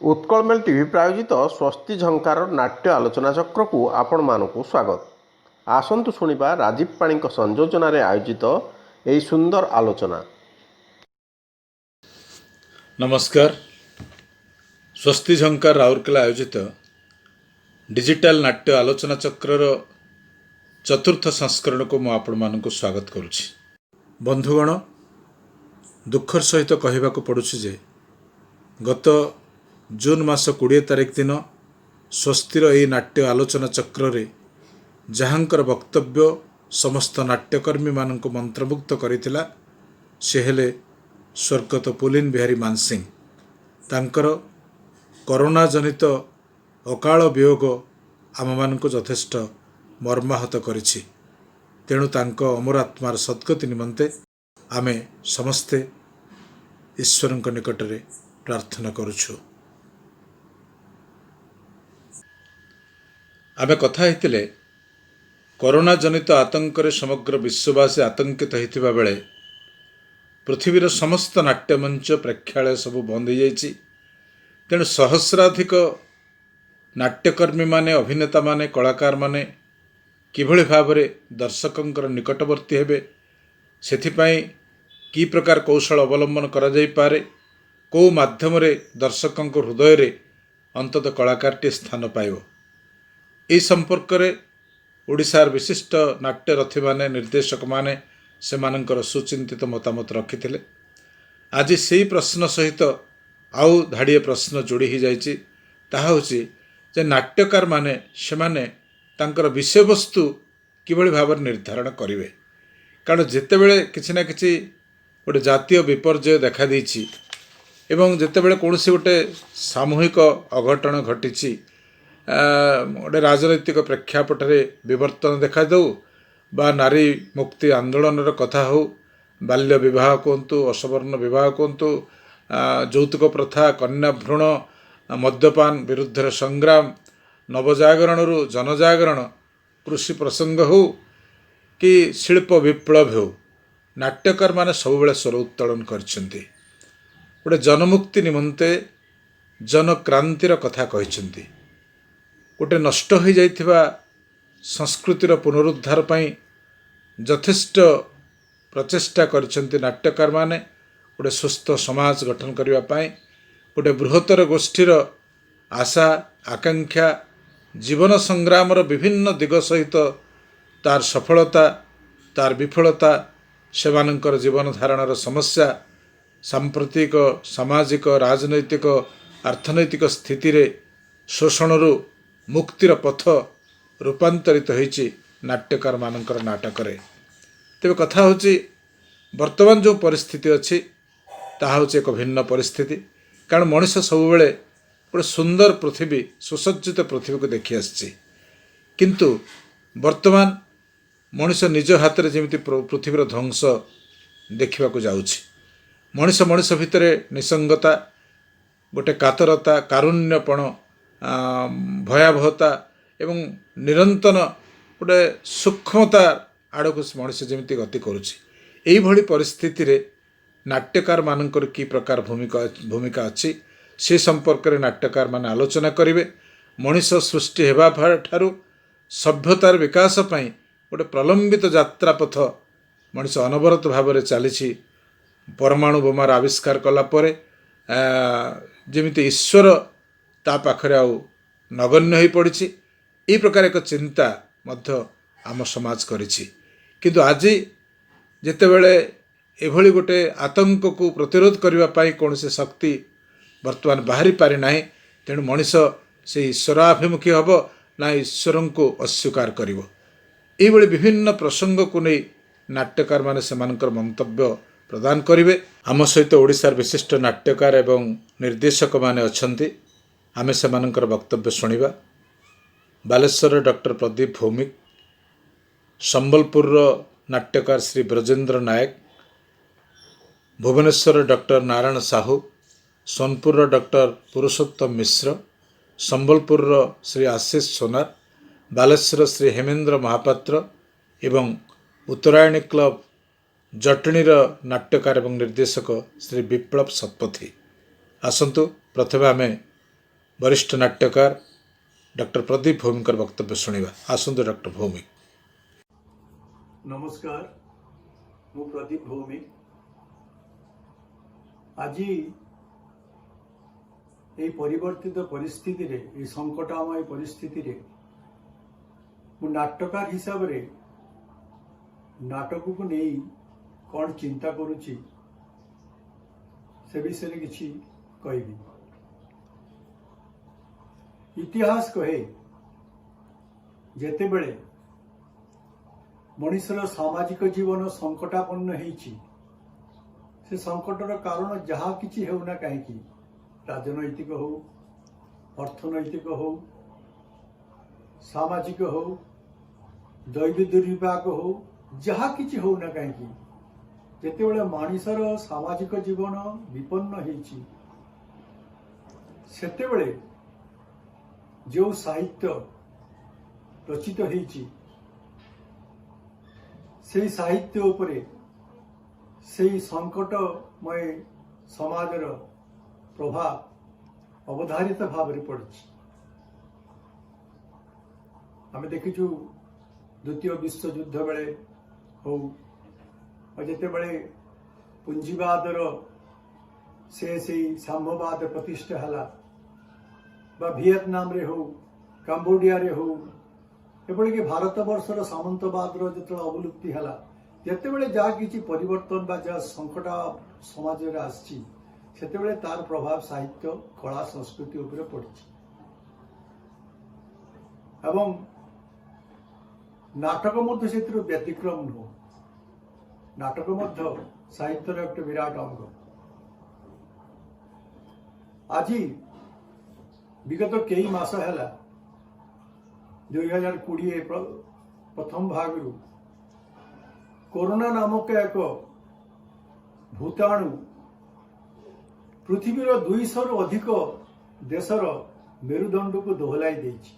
उत्कलमेल TV प्रायोजित स्वस्ति झंकार नाट्य आलोचना चक्र को आपण मानकु स्वागत। आसंतु शुणिबा राजीव पाणी संयोजन आयोजित यह सुंदर आलोचना। नमस्कार। स्वस्ति झंकार राउरकेला आयोजित डिजिटल नाट्य आलोचना चक्रर चतुर्थ संस्करण को मु आपण मानकु स्वागत करुछि। बंधुगण, दुखर सहित कहवाक पड़ुछि जे गत जून मास 20 तारिख दिन स्वस्तिर यह नाट्य आलोचना चक्र रे जहाँकर वक्तव्य समस्त नाट्यकर्मी मानक मंत्रमुग्ध करितिला से हेले स्वर्गत पुलिन बिहारी मानसिंह। तांकर कोरोना जनित अकाल वियोग आम मानक यथेष्ट मर्माहत करिछि। तेणु तांको अमर आत्मार सद्गति निमंते आमे समस्ते ईश्वरंक निकटरे प्रार्थना करुछु। आमे कथा हेतिले कोरोना जनित आतंक समग्र विश्ववासी आतंकित होइतिबा बेले पृथ्वीर समस्त नाट्यमंच प्रेक्षालय सब बंद हो जाइछि। तेणु सहस्राधिक नाट्यकर्मी माने, अभिनेता माने, कलाकार माने किभଳି भावरे दर्शकंकर निकटवर्ती हेबे, सेथिपाई की प्रकार कौशल अवलंबन करा जाई पारे, को माध्यम रे दर्शकंक हृदय रे अंतत कलाकारटी स्थान पाइबो, एई संपर्क रे ओडिशार विशिष्ट नाट्य रथी माने, निर्देशक माने सेमानंकर सुचिंतित मतामत रखिथिले। आज सेही प्रश्न सहित आउ धाड़िए प्रश्न जोड़ी ही जाइछि। ताहा होछि जे नाट्यकार माने सेमाने तांकर विषय वस्तु किभଳି भाव निर्धारण करिवे। कारण जेतेबेले किछि ना किछि गोटे जातीय विपर्यय देखा देछि एवं जेतेबेले कोनोसी गोटे सामूहिक अघटन घटिछि, गोटे राजनैतिक प्रेक्षापट रे विवर्तन देखा दौ बा नारी मुक्ति आंदोलन कथा हो, बाल्य विवाह कहतु, असवर्ण विवाह कहतु, यौतुक प्रथा, कन्या भ्रूण, मद्यपान विरुद्ध संग्राम, नवजागरण रु जनजागरण, कृषि प्रसंग हो कि शिल्प विप्लव हो, नाट्यकार माने सबुबले स्वर उत्तोलन करछन्ति। गोटे जनमुक्ति निमंते जनक्रांतिर कथा कहिछन्ति। गोटे नष्ट हो जाइथिबा संस्कृतिर पुनरुद्धार पई यथेष्ट प्रचेष्टा करछन्ति नाट्यकार माने। गोटे सुस्थ समाज गठन करबा पई, गोटे बृहत्तर गोष्ठीर आशा आकांक्षा, जीवन संग्राम विभिन्न दिग सहित तार सफलता तार विफलता, सेमानंकर जीवन धारणर समस्या, सांप्रतिक सामाजिक राजनैतिक अर्थनैतिक स्थिति रे शोषणरू मुक्तिर पथ रूपांतरित होइछि नाट्यकार मानकर नाटक रे। तेबे कथा होछि वर्तमान जो परिस्थिति अछि ताहा होछि एक भिन्न परिस्थिति। कारण मनुष्य सबुबले गोटे सुंदर पृथ्वी, सुसज्जित पृथ्वी को देखि आछि, किंतु वर्तमान मनुष्य निज हाथ में जमिति पृथ्वीर ध्वंस देखा जाउछि। मनुष्य मनुष्य भितरे निसंगता, गोटे कातरता, कारुण्यपण, भयावहता एवं निरंतर गोटे सूक्ष्मता आड़क मनुष्य जमिति गति करुछि। एई भली परिस्थिति रे नाट्यकार मानकर की प्रकार भूमिका अच्छी से संपर्क में नाट्यकार मान आलोचना करेंगे। मनुष्य सृष्टि हेबा ठारू सभ्यतार विकास पई गोटे प्रलंबित यात्रा पथ मनुष्य अनवरत भाव में चली। परमाणु बोमार आविष्कार कला परे जेमिति ईश्वर ता पाखरे आउ नगण्य हो पड़ी, यही प्रकार एक चिंता मध्य आम समाज करिछि। किंतु आज जेतेबेले एभली गोटे आतंक को प्रतिरोध करने पाई कौन से शक्ति वर्तमान बाहरी पारि नाही, तेणु मनुष्य से ईश्वराभिमुखी हब ना ईश्वर को अस्वीकार करिवो। एभली विभिन्न प्रसंग को नहीं नाट्यकार माने सेमानकर मंतव्य प्रदान करिवे। आम सहित ओडिशार विशिष्ट नाट्यकार एवं निर्देशक माने अछंती, आमे सेमानकर वक्तव्य शुणिबा। बालेश्वर डॉक्टर प्रदीप भौमिक, संबलपुर नाट्यकार श्री ब्रजेंद्र नायक, भुवनेश्वर डॉक्टर नारायण साहू, सोनपुर डॉक्टर पुरुषोत्तम मिश्र, संबलपुर श्री आशीष सोनार, बालेश्वर श्री हेमेंद्र महापात्र एवं उत्तरायणी क्लब जटणीर नाट्यकार एवं निर्देशक श्री विप्लव शतपथी। आसंतु प्रथमे आमे वरिष्ठ नाट्यकार डॉक्टर प्रदीप भौमिकर वक्तव्य शुणा। आसतु डॉक्टर भौमिक। नमस्कार, मु प्रदीप भौमिक। आज ये परिवर्तित परिस्थिति रे, ये संकटामय परिस्थिति रे मु नाट्यकार हिसाब रे नाटक को नहीं कौन चिंता करुची से विषय किसी कहबी। इतिहास कहे जेते बेले मनुष्यर सामाजिक जीवन संकटापन्न होइछि, से संकटर कारण जहाँ किछि हेउना कहीं राजनैतिक हो, अर्थनैतिक हो, सामाजिक हो, दैवी दुर्विपाक हो, जहाँ किछि होना कहीं जेतेबेले मनुष्यर सामाजिक जीवन विपन्न होइछि, सेतेबेले जो साहित्य रचित होइछि से साहित्य उपरे से संकटमय समाजर प्रभाव अवधारित भाव में पड़ी। आम देखीचु द्वितीय विश्व युद्ध बेले हो, जिते बड़े पुंजीवादर से साम्यवाद प्रतिष्ठा है, वियतनाम रे हो, कंबोडिया रे हो, एपरिक भारत वर्षर सामंतवादर जो अवलुप्ति है, जितेबले जहाँ किसी परिवर्तन बा जहाँ संकट समाज में आसी, सेतेबले तार प्रभाव साहित्य कला संस्कृति उपरे पड़ी। एवं नाटक मध्य से व्यतिक्रम नुह, नाटक मध्य साहित्यर एक विराट अंग। आज विगत कई मास है 2020 प्रथम भाग कोरोना नामक एक भूताणु पृथ्वीर 200 रु अधिक देशर मेरुदंड को दोहलाई देछि।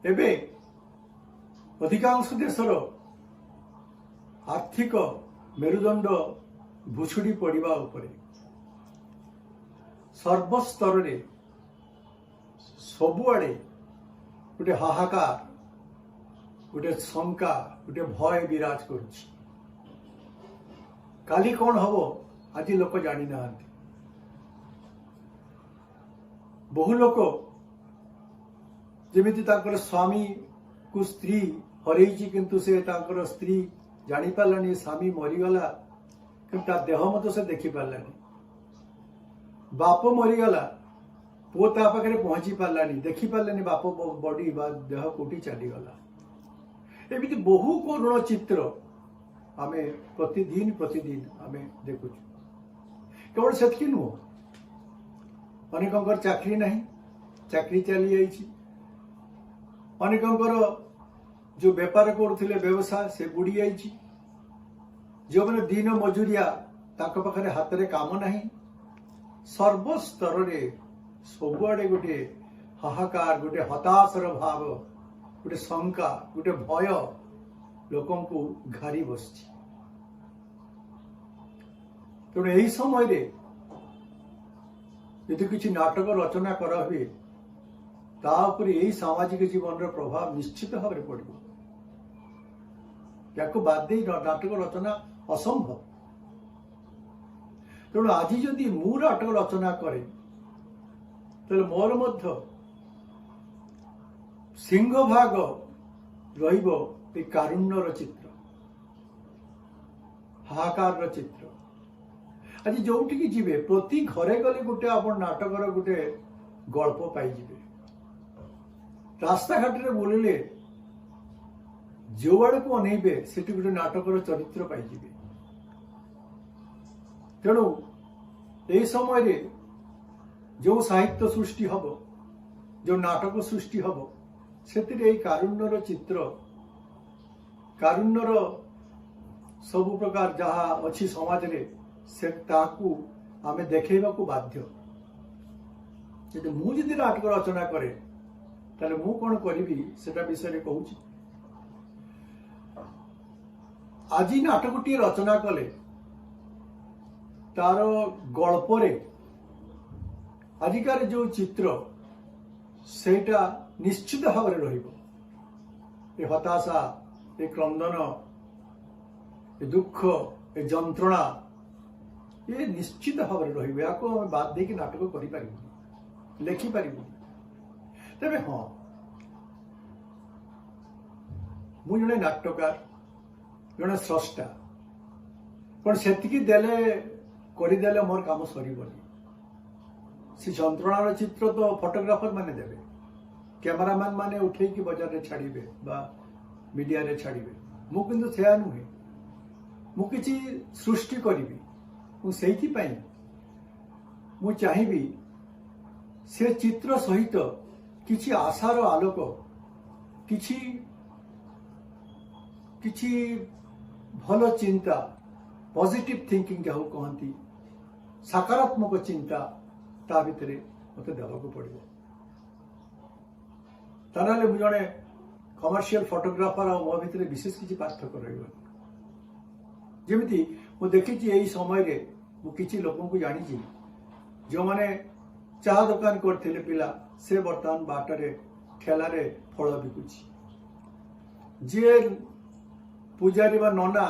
एबे अधिकांश देशर आर्थिक मेरुदंड भुछुड़ी पड़िबा उपरे सर्वस्तर रे सबुआड़े गोटे हाहाकार, गोटे शंका, गोटे भय विराज करुछि। काली कौन हबो आज लोक जानी नाहांती। बहु लोक जेमिति ताकर स्वामी को स्त्री हरैछि, किंतु से ताकर स्त्री जानी पारलानी स्वामी मरीगला, किंतु देह मत से देखी पारलानी। बाप मरीगला, पुओ ता पाखरे पहुंची पारलानी, देखी पारलानी बाप बॉडी बा देह कोटी चलीगला। एमिति बहु करुण चित्र आमे प्रतिदिन आमे देखु। केवल सेतकी नुह, अनेकंकर चाकरी नहीं, चाकरी चली जाइछि। अनेकंकर जो बेपार करुथिले व्यवसाय से बुड़ी जाइछि। जो मैंने दिन मजूरिया ताक पाखरे हाथ रे काम नहीं। सर्वस्तर रे सबुआड़े गोटे हाहाकार, गोटे हताशर भाव, गोटे शंका, गोटे भय लोकं को घारी बसछि। तेणु यही समय रे यदि किसी नाटक रचना करा हुए, तापरे यही सामाजिक जीवन प्रभाव निश्चित भाव में पड़ो। या बाद दे नाटक रचना असंभव। तेणु आज जदि मु नाटक रचना करे, तो मोर मध्य सिंह भाग रहिबो ए कारुण्यर चित्र, हाहाकार चित्र। आज जोठी जीवे प्रति घरे गले गोटे आपण नाटकर गोटे गल्प पाइबे। रास्ता घाट रे बोलिले जो आड़ को अनेबे सेठी गोटे नाटकर चरित्र पाइबे। तेणु यही समय रे जो साहित्य सृष्टि हब, जो नाटक सृष्टि हब, से कारुण्यर चित्र, कारुण्यर सब प्रकार जहाँ अच्छी समाज रे से ताकू आमे देखैबा को बाध्य। यदि मु जदि नाटक रचना करे, ताले मु कोन करिबी सेटा विषय कहूची। आज नाटकटी रचना कले तार गल्परे आजिकार जो चित्र सेटा निश्चित भाव में रहिबो। ए हताशा, ए क्रंदन, ए दुख, ए जंत्रणा ये निश्चित भाव में रहिबो। याको हम बात देकी नाटक करि पारिबो, लेखि पारिबो। तबे हाँ, मु जने नाटककार, जने स्रष्टा, पण सेतिकी देले करिदेले मोर काम सरीबनी। से जंत्रणार चित्र तो फोटोग्राफर माने देबे, कैमरामैन माने उठे कि बाजार रे छाड़ीबे बा मीडिया रे छाड़ीबे। मु किंतु सेया नुहे, मु किछि सृष्टि करिबी। मु सेहिति पई मु चाहिबी से चित्र सहित किछि आशार आलोक, किछि किछि भल चिंता, पॉजिटिव थिंकिंग क्या कहती, सकारात्मक चिंता ता भितरे मते देवाक पड़ो। तानाले मु जणे कमर्शियल फोटोग्राफर और मो भितरे विशेष किछि पार्थक्य रहिबो। जेमिति मु देखिछि एई समय रे मु किछि लोकन को जानिछि जो माने चाह दुकान करथिले पिला, से वर्तमान बाटरे ठेला रे फल बिकुछि। जे पूजारी बा नना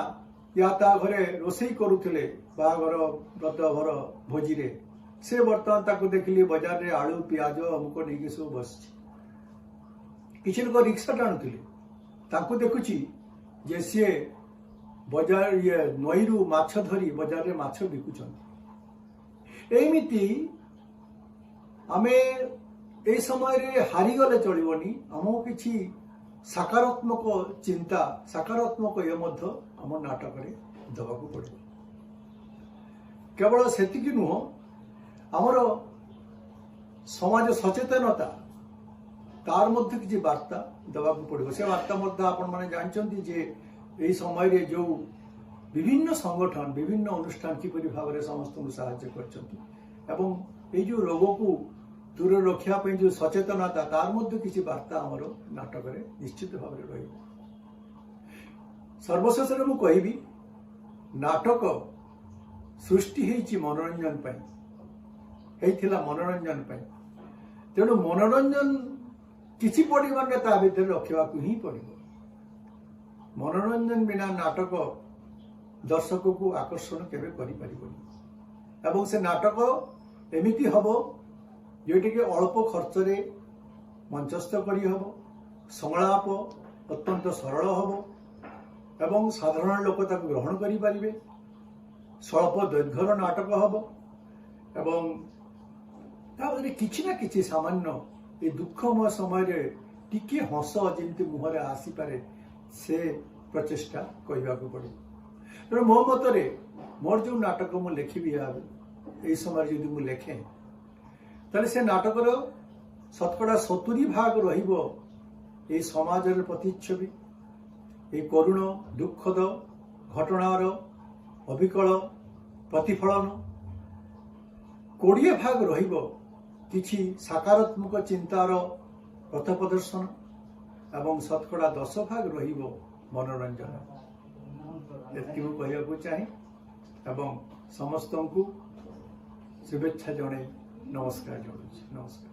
या ता घरे रोषेई करुथिले बागर व्रतभर भोजी रे, से वर्तमान ताको देखिली बाजार रे आलू प्याज अमुक नहीं सब बस। किसी लोग रिक्शा टाणुथिले, ताको देखुछि जे सी बाजार ये नईरू माछ धरी बाजार रे माछ बिकुछन्ति। एमिति आमे ए समय रे हारी गले चलिबनी। हमो किछि सकारात्मक चिंता, सकारात्मक ये मध्य आम नाटक रे देवाक पड़ो। केवल सेतिकी नुह, आमर समाज सचेतनता तार मध्य किछि वार्ता देवाक पड़ो। से वार्ता मध्य आपण माने जानचंती जे एई समय रे जो विभिन्न संगठन, विभिन्न अनुष्ठान किपरि भाव रे समस्त को सहायता करचंती एवं एई जो रोग को दूर रखा पे जो सचेतनता तार मध्य किछि वार्ता आमर नाटक रे निश्चित भाव में रही। सर्वशेष मु कहबी, नाटक सृष्टि हेछि मनोरंजन पई, हेइथिला मनोरंजन पई। तेणु मनोरंजन किछि परिमाण रे ता भितर रखिबा को ही पड़िबो। मनोरंजन बिना नाटक दर्शक को आकर्षण केबे करि परिबोनी। एवं से नाटक एमिति हबो जोटि के अल्प खर्च रे मंचस्थ करी हबो, संलाप अत्यंत सरल हबो एवं साधारण लोक ताको ग्रहण करि परिबे। स्वल्प दैर्घ्यर नाटक हबो एवं ताबरे किछि ना किछि सामान्य ए दुखमय समय रे टिके हस जेमति मुहरे आसी पारे से प्रचेष्टा कहबा को पड़े। तेणु मो मतरे मोर जो नाटक मु लेखिबी ए समय जदि मु लेखे ताले से नाटकर शतकड़ा 70 भाग रहिबो ए समाज रे प्रतिच्छवि, ए करुण दुखद घटनार अविकल प्रतिफलन। 20 भाग रहिबो किछि सकारात्मक चिंतार पथ प्रदर्शन एवं शतकड़ा 10 भाग रहिबो मनोरंजन। एतकी मु कहया को चाहे एवं समस्त को शुभेच्छा जणे नमस्कार जणाउछि। नमस्कार।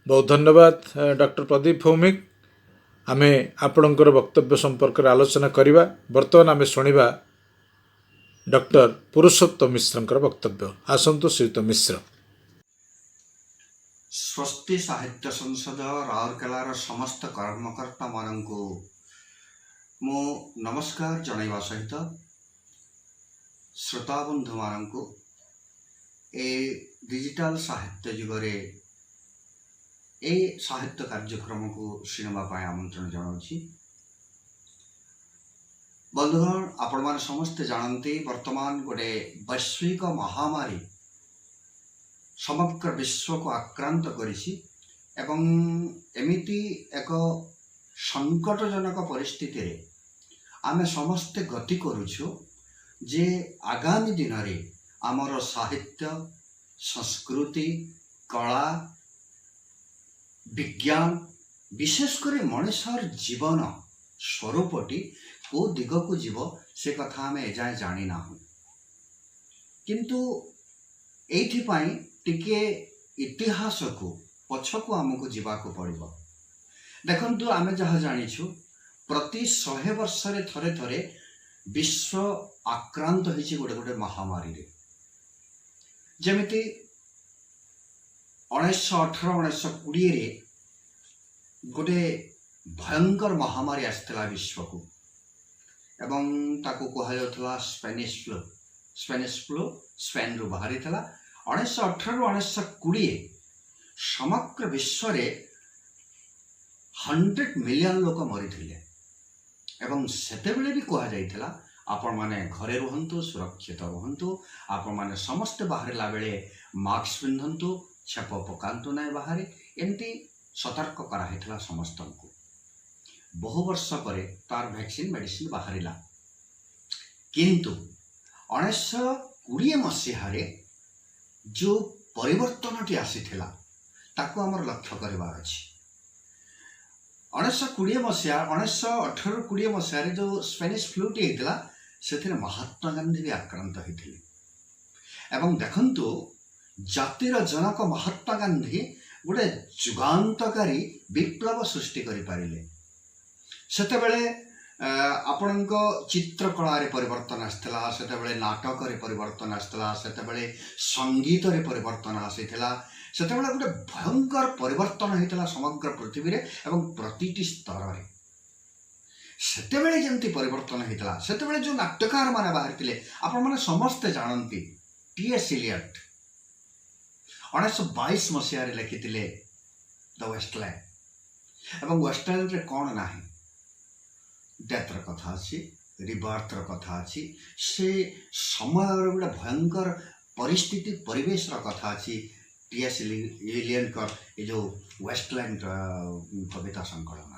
बहुत धन्यवाद डॉक्टर प्रदीप भौमिक। आमे आपणकर वक्तव्य संपर्क में आलोचना करिबा। वर्तमान आमे सुनिबा डॉक्टर पुरुषोत्तम मिश्रंकर वक्तव्य। आसंतु श्रीयुत मिश्र। स्वस्ति साहित्य संसद राउरकेलार समस्त कर्मकर्ता मानंकु मो नमस्कार जणाइबा सहित श्रोता बंधु मानंकु ए डिजिटल साहित्य जुगरे ए साहित्य कार्यक्रम को शुणवा आमंत्रण जनाऊँगी। बंधुगण, आपण मैंने समस्ते जानते वर्तमान गोटे वैश्विक महामारी समग्र विश्व को आक्रांत करिछि एवं एमिति एक संकटजनक परिस्थिति रे आमे समस्ते गति करुछु जे आगामी दिन रे आमर साहित्य, संस्कृति, कला, विज्ञान, विशेषकर मनुष्यर जीवन स्वरूपटी को दिग को जीव से कथा आम एजाए जानी ना। किंतु एइथिपाई टिके इतिहास को पछकु आमको जीवाको पड़िबो। देखंतु आमे जहाँ जानिछु प्रति 100 वर्ष रे थरे थरे विश्व आक्रांत होइछि गोटे गोटे महामारी रे। जेमिति 1918 1920 रे गोटे भयंकर महामारी आसथिला विश्व को एवं ताको कहा जाउथला स्पेनिश फ्लू स्पेन रु बाहरी थिला। 1918 1920 समग्र विश्व रे 100 मिलियन लोक मरी थिले एवं सेतेबेले भी कहा जाइथिला आपण माने घरे रुहंतु सुरक्षित रुहंतु आपण माने समस्त बाहरला बेले मास्क पिंधंतु छेप पकांतु ना बाहर एमती सतर्क करा हेथिला समस्त को। बहु वर्ष परे तार वैक्सीन मेडिसिन बाहरिला किंतु 1920 मसीहारे जो परिवर्तनटी आसीथिला ताको हमर लक्ष्य करबार अछि। 1920 मसीहा 1918 20 मसीहारे जो स्पेनिश फ्लूटी हेतिला सेथिरे महात्मा गांधी भी आक्रांत हेथिले एवं देखंतु जातिर जनक महात्मा गांधी गोटे जुगांतकारी विप्लव सृष्टि करि पारिले। सेतेबेले आपणको चित्रकला रे परिवर्तन आसथिला, सेतेबेले नाटक रे परिवर्तन आसथिला, सेतेबेले संगीत रे परिवर्तन आसीथिला, सेतेबेले गोटे भयंकर परिवर्तन हेतिला समग्र पृथ्वी रे एवं प्रतिटी स्तर रे। सेतेबेले जेंति परिवर्तन हेतिला सेतेबेले जो नाट्यकार माने बाहरथिले आपण माने समस्त जानंती टी.एस. इलियट 1922 मसीह रे लिखिथिले द वेस्टलैंड एवं वेस्टलैंड रे कोन नाही डेथर कथा अच्छी रिबर्थर कथा अच्छी से समय गोटे भयंकर परिस्थिति परिवेश कथा अच्छी टी.एस. इलियट ये जो वेस्टलैंड कविता संकलन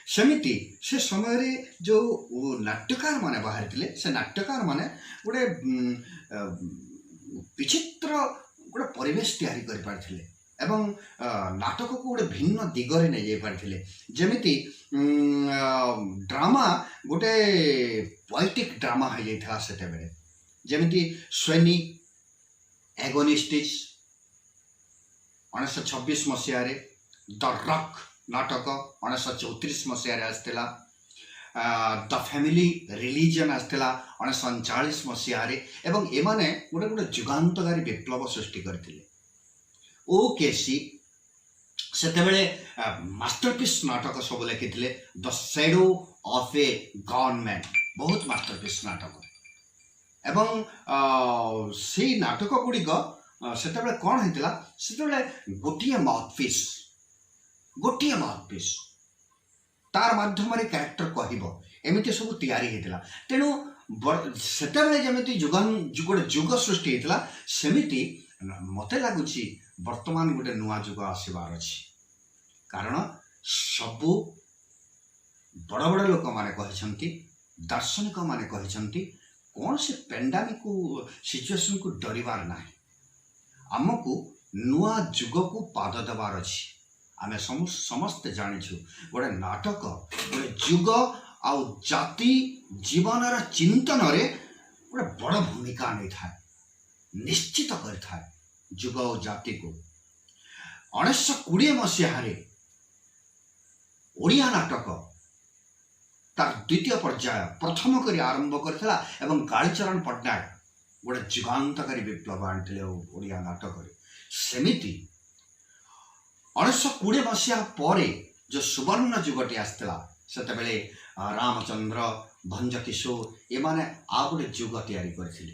सेमिति से समय रे जो नाट्यकार माने बाहर थिले से नाट्यकार माने गोटे विचित्र गोटे परिवेश तैयारी कर पारथिले एवं नाटक को गोटे भिन्न दिगरे नै जाय पारथिले। जेमिति ड्रामा गोटे पोएटिक ड्रामा हो जाइथा सेते बेले जेमिति स्वेनी एगोनिस्टिस 1926 मसीह रे द रॉक नाटक 1934 मसीह रे आस्थिला द फैमिली रिलीजन आस्थिला 1939 मसीह रे एवं एमाने गोटे गोटे जुगांतकारी विप्लव सृष्टि करथिले। ओ केसी सेतेबेले मास्टरपीस नाटक सब लिखिथिले the Shadow of a Gunman बहुत मास्टरपीस नाटक एवं से नाटक गुड़िक सेतेबेले कौन होइतिला सेतेबेले गोटिए माउथपीस तार माध्यम रे कैरेक्टर कहबो एमिति सब तैयारी हेतिला। तेणु सेतेबेले जेमिति गोटे जुग सृष्टि हेतिला सेमिति मते लागुची वर्तमान गोटे नुआ जुग आसीबार अछि। कारण सबु बड़ बड़ लोक माने कहिसंती दार्शनिक माने कहिसंती कौन से पेंडेमिक सिचुएशन को डरिबार नाही आमको नुआ जुग को पाद देबार अछि। आमे समस्त जानिछु गोटे नाटक गोटे जुग आउ जाति जीवनर चिंतन रे गोटे बड़ भूमिका नहीं था निश्चित करता जुग और जाति को। 1920 मसीह ओडिया नाटक तार द्वितीय पर्याय प्रथम करी आरंभ करथिला एवं कालीचरण पट्टनायक गोटे जुगांतकारी विप्लव आनिथिले ओडिया नाटक रे। सेमिति 1920 मसीहा परे जो सुवर्ण जुगटी आसथिला सेतेबेले रामचंद्र भंजकिशोर एमाने आ गोटे जुग तैयारी करथिले।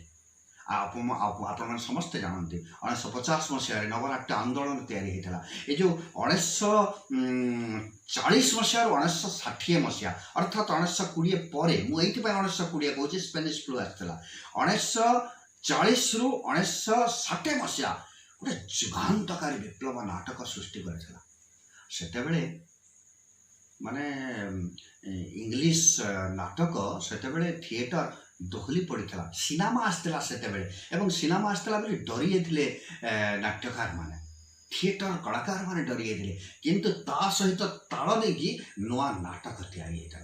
आपण समस्त जानते 1950 मसीह नवनाट्य आंदोलन तैयारी होता ये जो 1940 मसीह 1960 मसीहा अर्थात 1920 पर मुझे 1920 कहूँ स्पेनिश फ्लू आसला 1940 रु 1960 मसीहा गोटे जुगांतकारी विप्लव नाटक सृष्टि करथिला। सेतेबेले माने इंग्लिश नाटक सेतेबेले थिएटर दोहली पड़ता सिनेमा आसला सेतेबेले एवं सिनेमा आसला बोली डरी जाते नाट्यकार माने थिएटर कलाकार माने डरी जाते किंतु ता सहित ताल नहीं नुआ नाटक तैयारी होता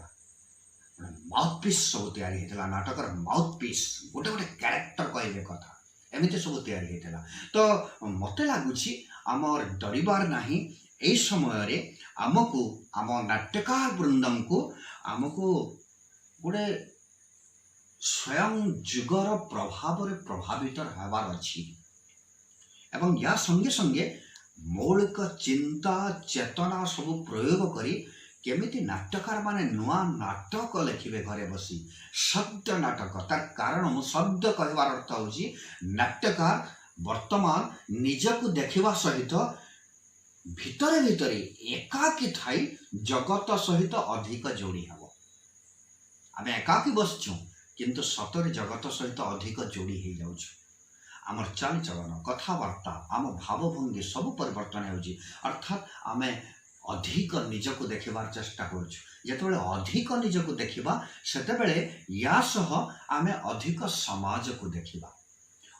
माउथपीस सब तैयारी होता नाटकर माउथपीस गोटे गोटे क्यारेक्टर कहबे कथा एमती सब तैयारी होता तो मत लगुच आमर डरबार ना यही समय आमको आम नाट्यकार वृंदम को आमको गोटे स्वयं जुगर प्रभाव प्रभावित होबार अच्छी एवं या संगे संगे मौलिक चिंता चेतना सब प्रयोग करी केमिति नाट्यकार माने नुआ नाटक लिखिबे घरे बसी शब्द नाटक तार कारण मु शब्द कहबार अर्थ होची नाट्यकार वर्तमान निजको देखिबा सहित भितरे भितरे एकाकी थाई जगत सहित अधिक जोड़ी हबो आमे एकाकी बसचु किंतु सतरे जगत सहित अधिक जोड़ी हो जाउछु आमर चाल चलन कथबार्ता आम भावभंगी सब परिवर्तन होची अर्थात आमे अधिक निजको देखिबार चेष्टा करूछु जेतेबेले अधिक निजको देखिबा सेतेबेले या सह आमे अधिक समाज को देखिबा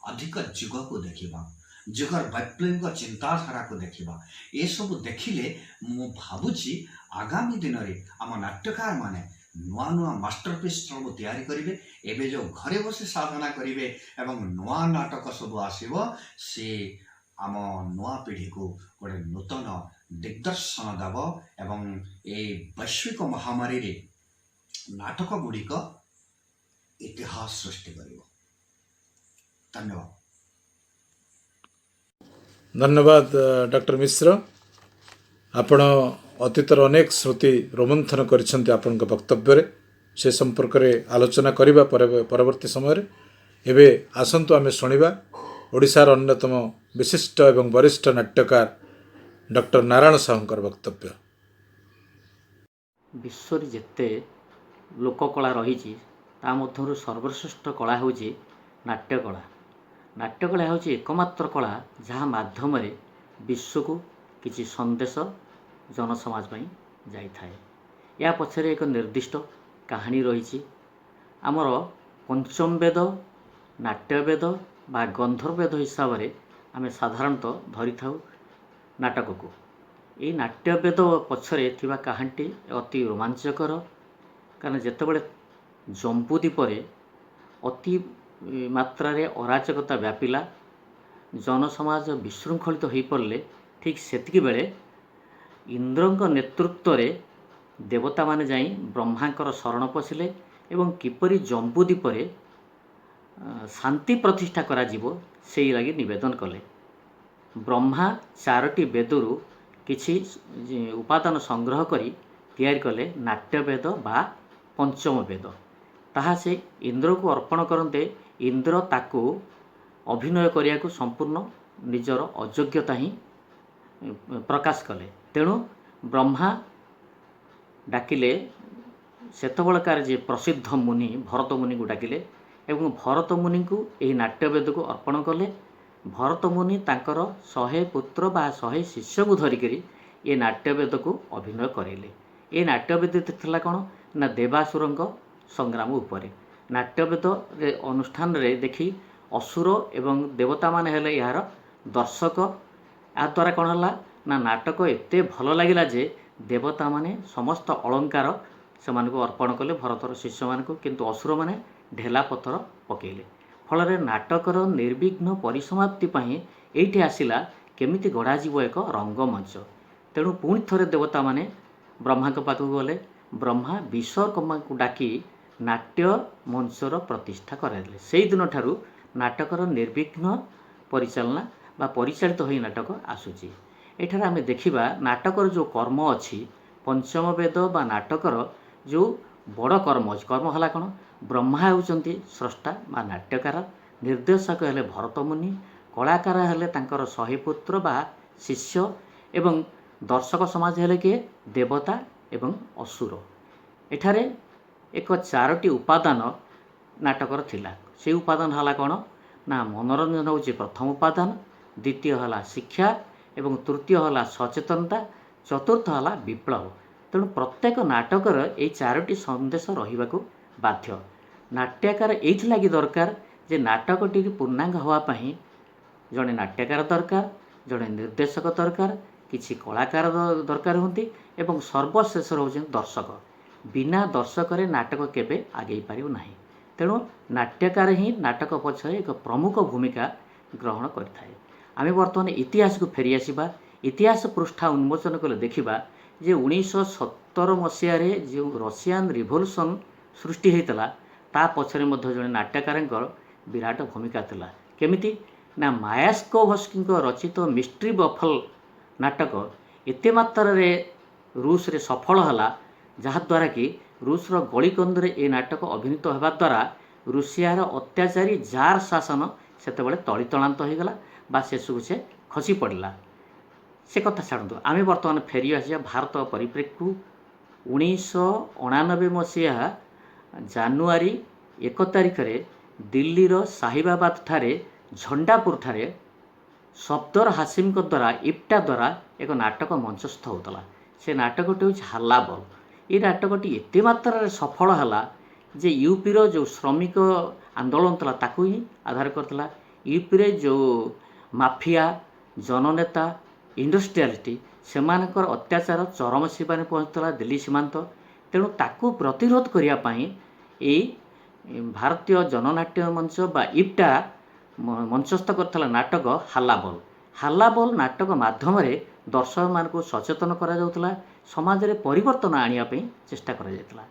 अधिक जुग को देखिबा जुगर वैप्लविक चिंताधारा को देखिबा ये सब देखिले मु भाबुची आगामी दिन रे आम नाट्यकार माने नुआ नुआ मास्टरपीस सब तैयारी करेंगे एवं जो घरे बसी साधना करेंगे एवं नुआ नाटक सब आसो सी आम नुआ पीढ़ी को गोटे नूतन दिग्दर्शन देव एवं ये वैश्विक महामारी रे नाटक गुड़िक इतिहास सृष्टि कर धन्यवाद। धन्यवाद डॉक्टर मिश्र आपण अतीतर अनेक स्मृति रोमंथन करिसेंति आपनक वक्तव्य से संपर्क में आलोचना करिबा परवर्ती समय एबे आसंतु आमे शुणिबा ओडिशार अन्यतम विशिष्ट एवं वरिष्ठ नाट्यकार डॉक्टर नारायण साहूंकर वक्तव्य। विश्व जेते लोककला रही ता मध्यरु सर्वश्रेष्ठ कला होची नाट्यकला। नाट्यकला होची एकमात्र कला जहाँ माध्यम विश्व को किसी संदेश जनसमाज में जाई थाए। या पछरे एक निर्दिष्ट कहानी रही आमर पंचम वेद नाट्यवेद बा गंधर्वेद हिसाब से आम साधारणतः धरी था नाटक को। ये नाट्यवेद पछरे थिबा कहानी अति रोमांचकर कारण जेतेबेले जम्बूद्वीप अति मात्रा अराजकता व्यापिला जनसमाज विशृंखलित हो पड़े ठीक सेतिकी बेले इंद्रंक नेतृत्व रे देवता माने जाई ब्रह्मांकर शरण पशिले एवं किपरि जम्बूद्वीप रे शांति प्रतिष्ठा करा जीवो सेई लागि निवेदन कले। ब्रह्मा चारोटी वेदरु किछि उपादान संग्रह करी तैयारी कले नाट्यवेद बा पंचम वेद। ताहा से इंद्र को अर्पण करते इंद्र ताकू अभिनय करिया को संपूर्ण निजर अयोग्यता ही प्रकाश कले। तेणु ब्रह्मा डाकिले सेतबलकार जे प्रसिद्ध मुनि भरत मुनि को डाकिले एवं भरत मुनि को यही नाट्यवेद को अर्पण कले। भरत मुनि तांकर 100 पुत्र बा 100 शिष्य को धरिकरी ये नाट्यवेद को अभिनय करेले। ये नाट्यवेद थिला कौन ना देवासुरंक संग्राम उपरे नाट्यवेद रे अनुष्ठान रे देखी असुर एवं देवता माने हेले यार दर्शक। आ द्वारा कौन हला ना नाटक एते भल लगिला जे देवता माने समस्त अलंकार से अर्पण कले भरतर शिष्य मान को किंतु असुर माने ढेला पत्थर पकेले। फल नाटकर निर्विघ्न परिसमाप्ति एठी आसिला केमिति गढ़ाजीव एक रंगमंच। तेणु पुणी थरे देवता माने ब्रह्मा के पाखक गले। ब्रह्मा विश्वकर्मा को डाकी नाट्य मंचर प्रतिष्ठा कराइले। से दिन ठारू नाटकर निर्विघ्न परिचालना बा परिचालित होई नाटक आसुची। एठार आमे देखिबा नाटकर जो कर्म अच्छी पंचम वेद बा नाटकर जो बड़ कर्म अच्छी कर्म हला कौन ब्रह्मा होउचंती स्रष्टा बा नाट्यकार निर्देशक हेले भरत मुनि कलाकार हेले तांकर 100 पुत्र बा शिष्य एवं दर्शक समाज हेले के देवता एवं असुर। एठारे एक 4टी उपादान नाटकर थिला। से उपादान हला कौन ना मनोरंजन होची प्रथम उपादान, द्वितीय हला शिक्षा एवं तृतीय हला सचेतनता, चतुर्थ हला विप्लव। तेणु प्रत्येक नाटकर ये 4टी संदेश रहिबाकू बाध्य। नाट्यकार एइथि लागि दरकार जे नाटकटी पूर्णांग हवा पई जड़े नाट्यकार दरकार, जड़े निर्देशक दरकार, किछि कलाकार दरकार होती एवं सर्वशेष होउछन दर्शक। ବିନା ଦର୍ଶକରେ ନାଟକ କେବେ ଆଗେଇ ପାରିବ ନାହିଁ। ତେଣୁ ନାଟ୍ୟକାର ହିଁ ନାଟକ ପଛରେ ଏକ ପ୍ରମୁଖ ଭୂମିକା ଗ୍ରହଣ କରିଥାଏ। ଆମେ ବର୍ତ୍ତମାନ ଇତିହାସକୁ ଫେରିଆସିବା। ଇତିହାସ ପୃଷ୍ଠା ଉନ୍ମୋଚନ କଲେ ଦେଖିବା ଯେ 1917 ମସିହାରେ ଯେଉଁ ରଷିଆନ୍ ରିଭଲ୍ୟୁସନ୍ ସୃଷ୍ଟି ହୋଇଥିଲା ତା ପଛରେ ମଧ୍ୟ ଜଣେ ନାଟ୍ୟକାରଙ୍କର ବିରାଟ ଭୂମିକା ଥିଲା। କେମିତି ନା ମାୟାସ୍କୋଭସ୍କିଙ୍କ ରଚିତ ମିଷ୍ଟ୍ରି ବଫଲ୍ ନାଟକ ଏତେ ମାତ୍ରାରେ ରୁଷରେ ସଫଳ ହେଲା ଯାହାଦ୍ୱାରା କି ରୁଷର ଗଳିକନ୍ଦିରେ ଏ ନାଟକ ଅଭିନୀତ ହେବା ଦ୍ୱାରା ରୁଷିଆର ଅତ୍ୟାଚାରୀ ଜାର୍ ଶାସନ ସେତେବେଳେ ତଳିତଳାନ୍ତ ହୋଇଗଲା ବା ଶେଷକୁ ସେ ଖସି ପଡ଼ିଲା। ସେ କଥା ଛାଡ଼ନ୍ତୁ, ଆମେ ବର୍ତ୍ତମାନ ଫେରି ଆସିବା ଭାରତ ପରିପ୍ରେକ୍ଷୀକୁ। 1989 ମସିହା ଜାନୁଆରୀ 1 ତାରିଖରେ ଦିଲ୍ଲୀର ସାହିବାବାଦଠାରେ ଝଣ୍ଡାପୁରଠାରେ ସଫଦର ହାସିମଙ୍କ ଦ୍ୱାରା ଇପ୍ଟା ଦ୍ୱାରା ଏକ ନାଟକ ମଞ୍ଚସ୍ଥ ହେଉଥିଲା। ସେ ନାଟକଟି ହେଉଛି ହାଲ୍ଲା ବୋଲ୍। ଏ ନାଟକଟି ଏତେ ମାତ୍ରାରେ ସଫଳ ହେଲା ଯେ ୟୁପିର ଯେଉଁ ଶ୍ରମିକ ଆନ୍ଦୋଳନ ଥିଲା ତାକୁ ହିଁ ଆଧାର କରିଥିଲା। ୟୁପିରେ ଯେଉଁ ମାଫିଆ ଜନନେତା ଇଣ୍ଡଷ୍ଟ୍ରିଆଲିଟି ସେମାନଙ୍କର ଅତ୍ୟାଚାର ଚରମ ସୀମାରେ ପହଞ୍ଚିଥିଲା ଦିଲ୍ଲୀ ସୀମାନ୍ତ। ତେଣୁ ତାକୁ ପ୍ରତିରୋଧ କରିବା ପାଇଁ ଏଇ ଭାରତୀୟ ଜନନାଟ୍ୟ ମଞ୍ଚ ବା ଇପ୍ଟା ମଞ୍ଚସ୍ଥ କରିଥିଲା ନାଟକ ହାଲ୍ଲା ବୋଲ୍। ହାଲ୍ଲା ବୋଲ୍ ନାଟକ ମାଧ୍ୟମରେ ଦର୍ଶକମାନଙ୍କୁ ସଚେତନ କରାଯାଉଥିଲା, ସମାଜରେ ପରିବର୍ତ୍ତନ ଆଣିବା ପାଇଁ ଚେଷ୍ଟା କରାଯାଇଥିଲା।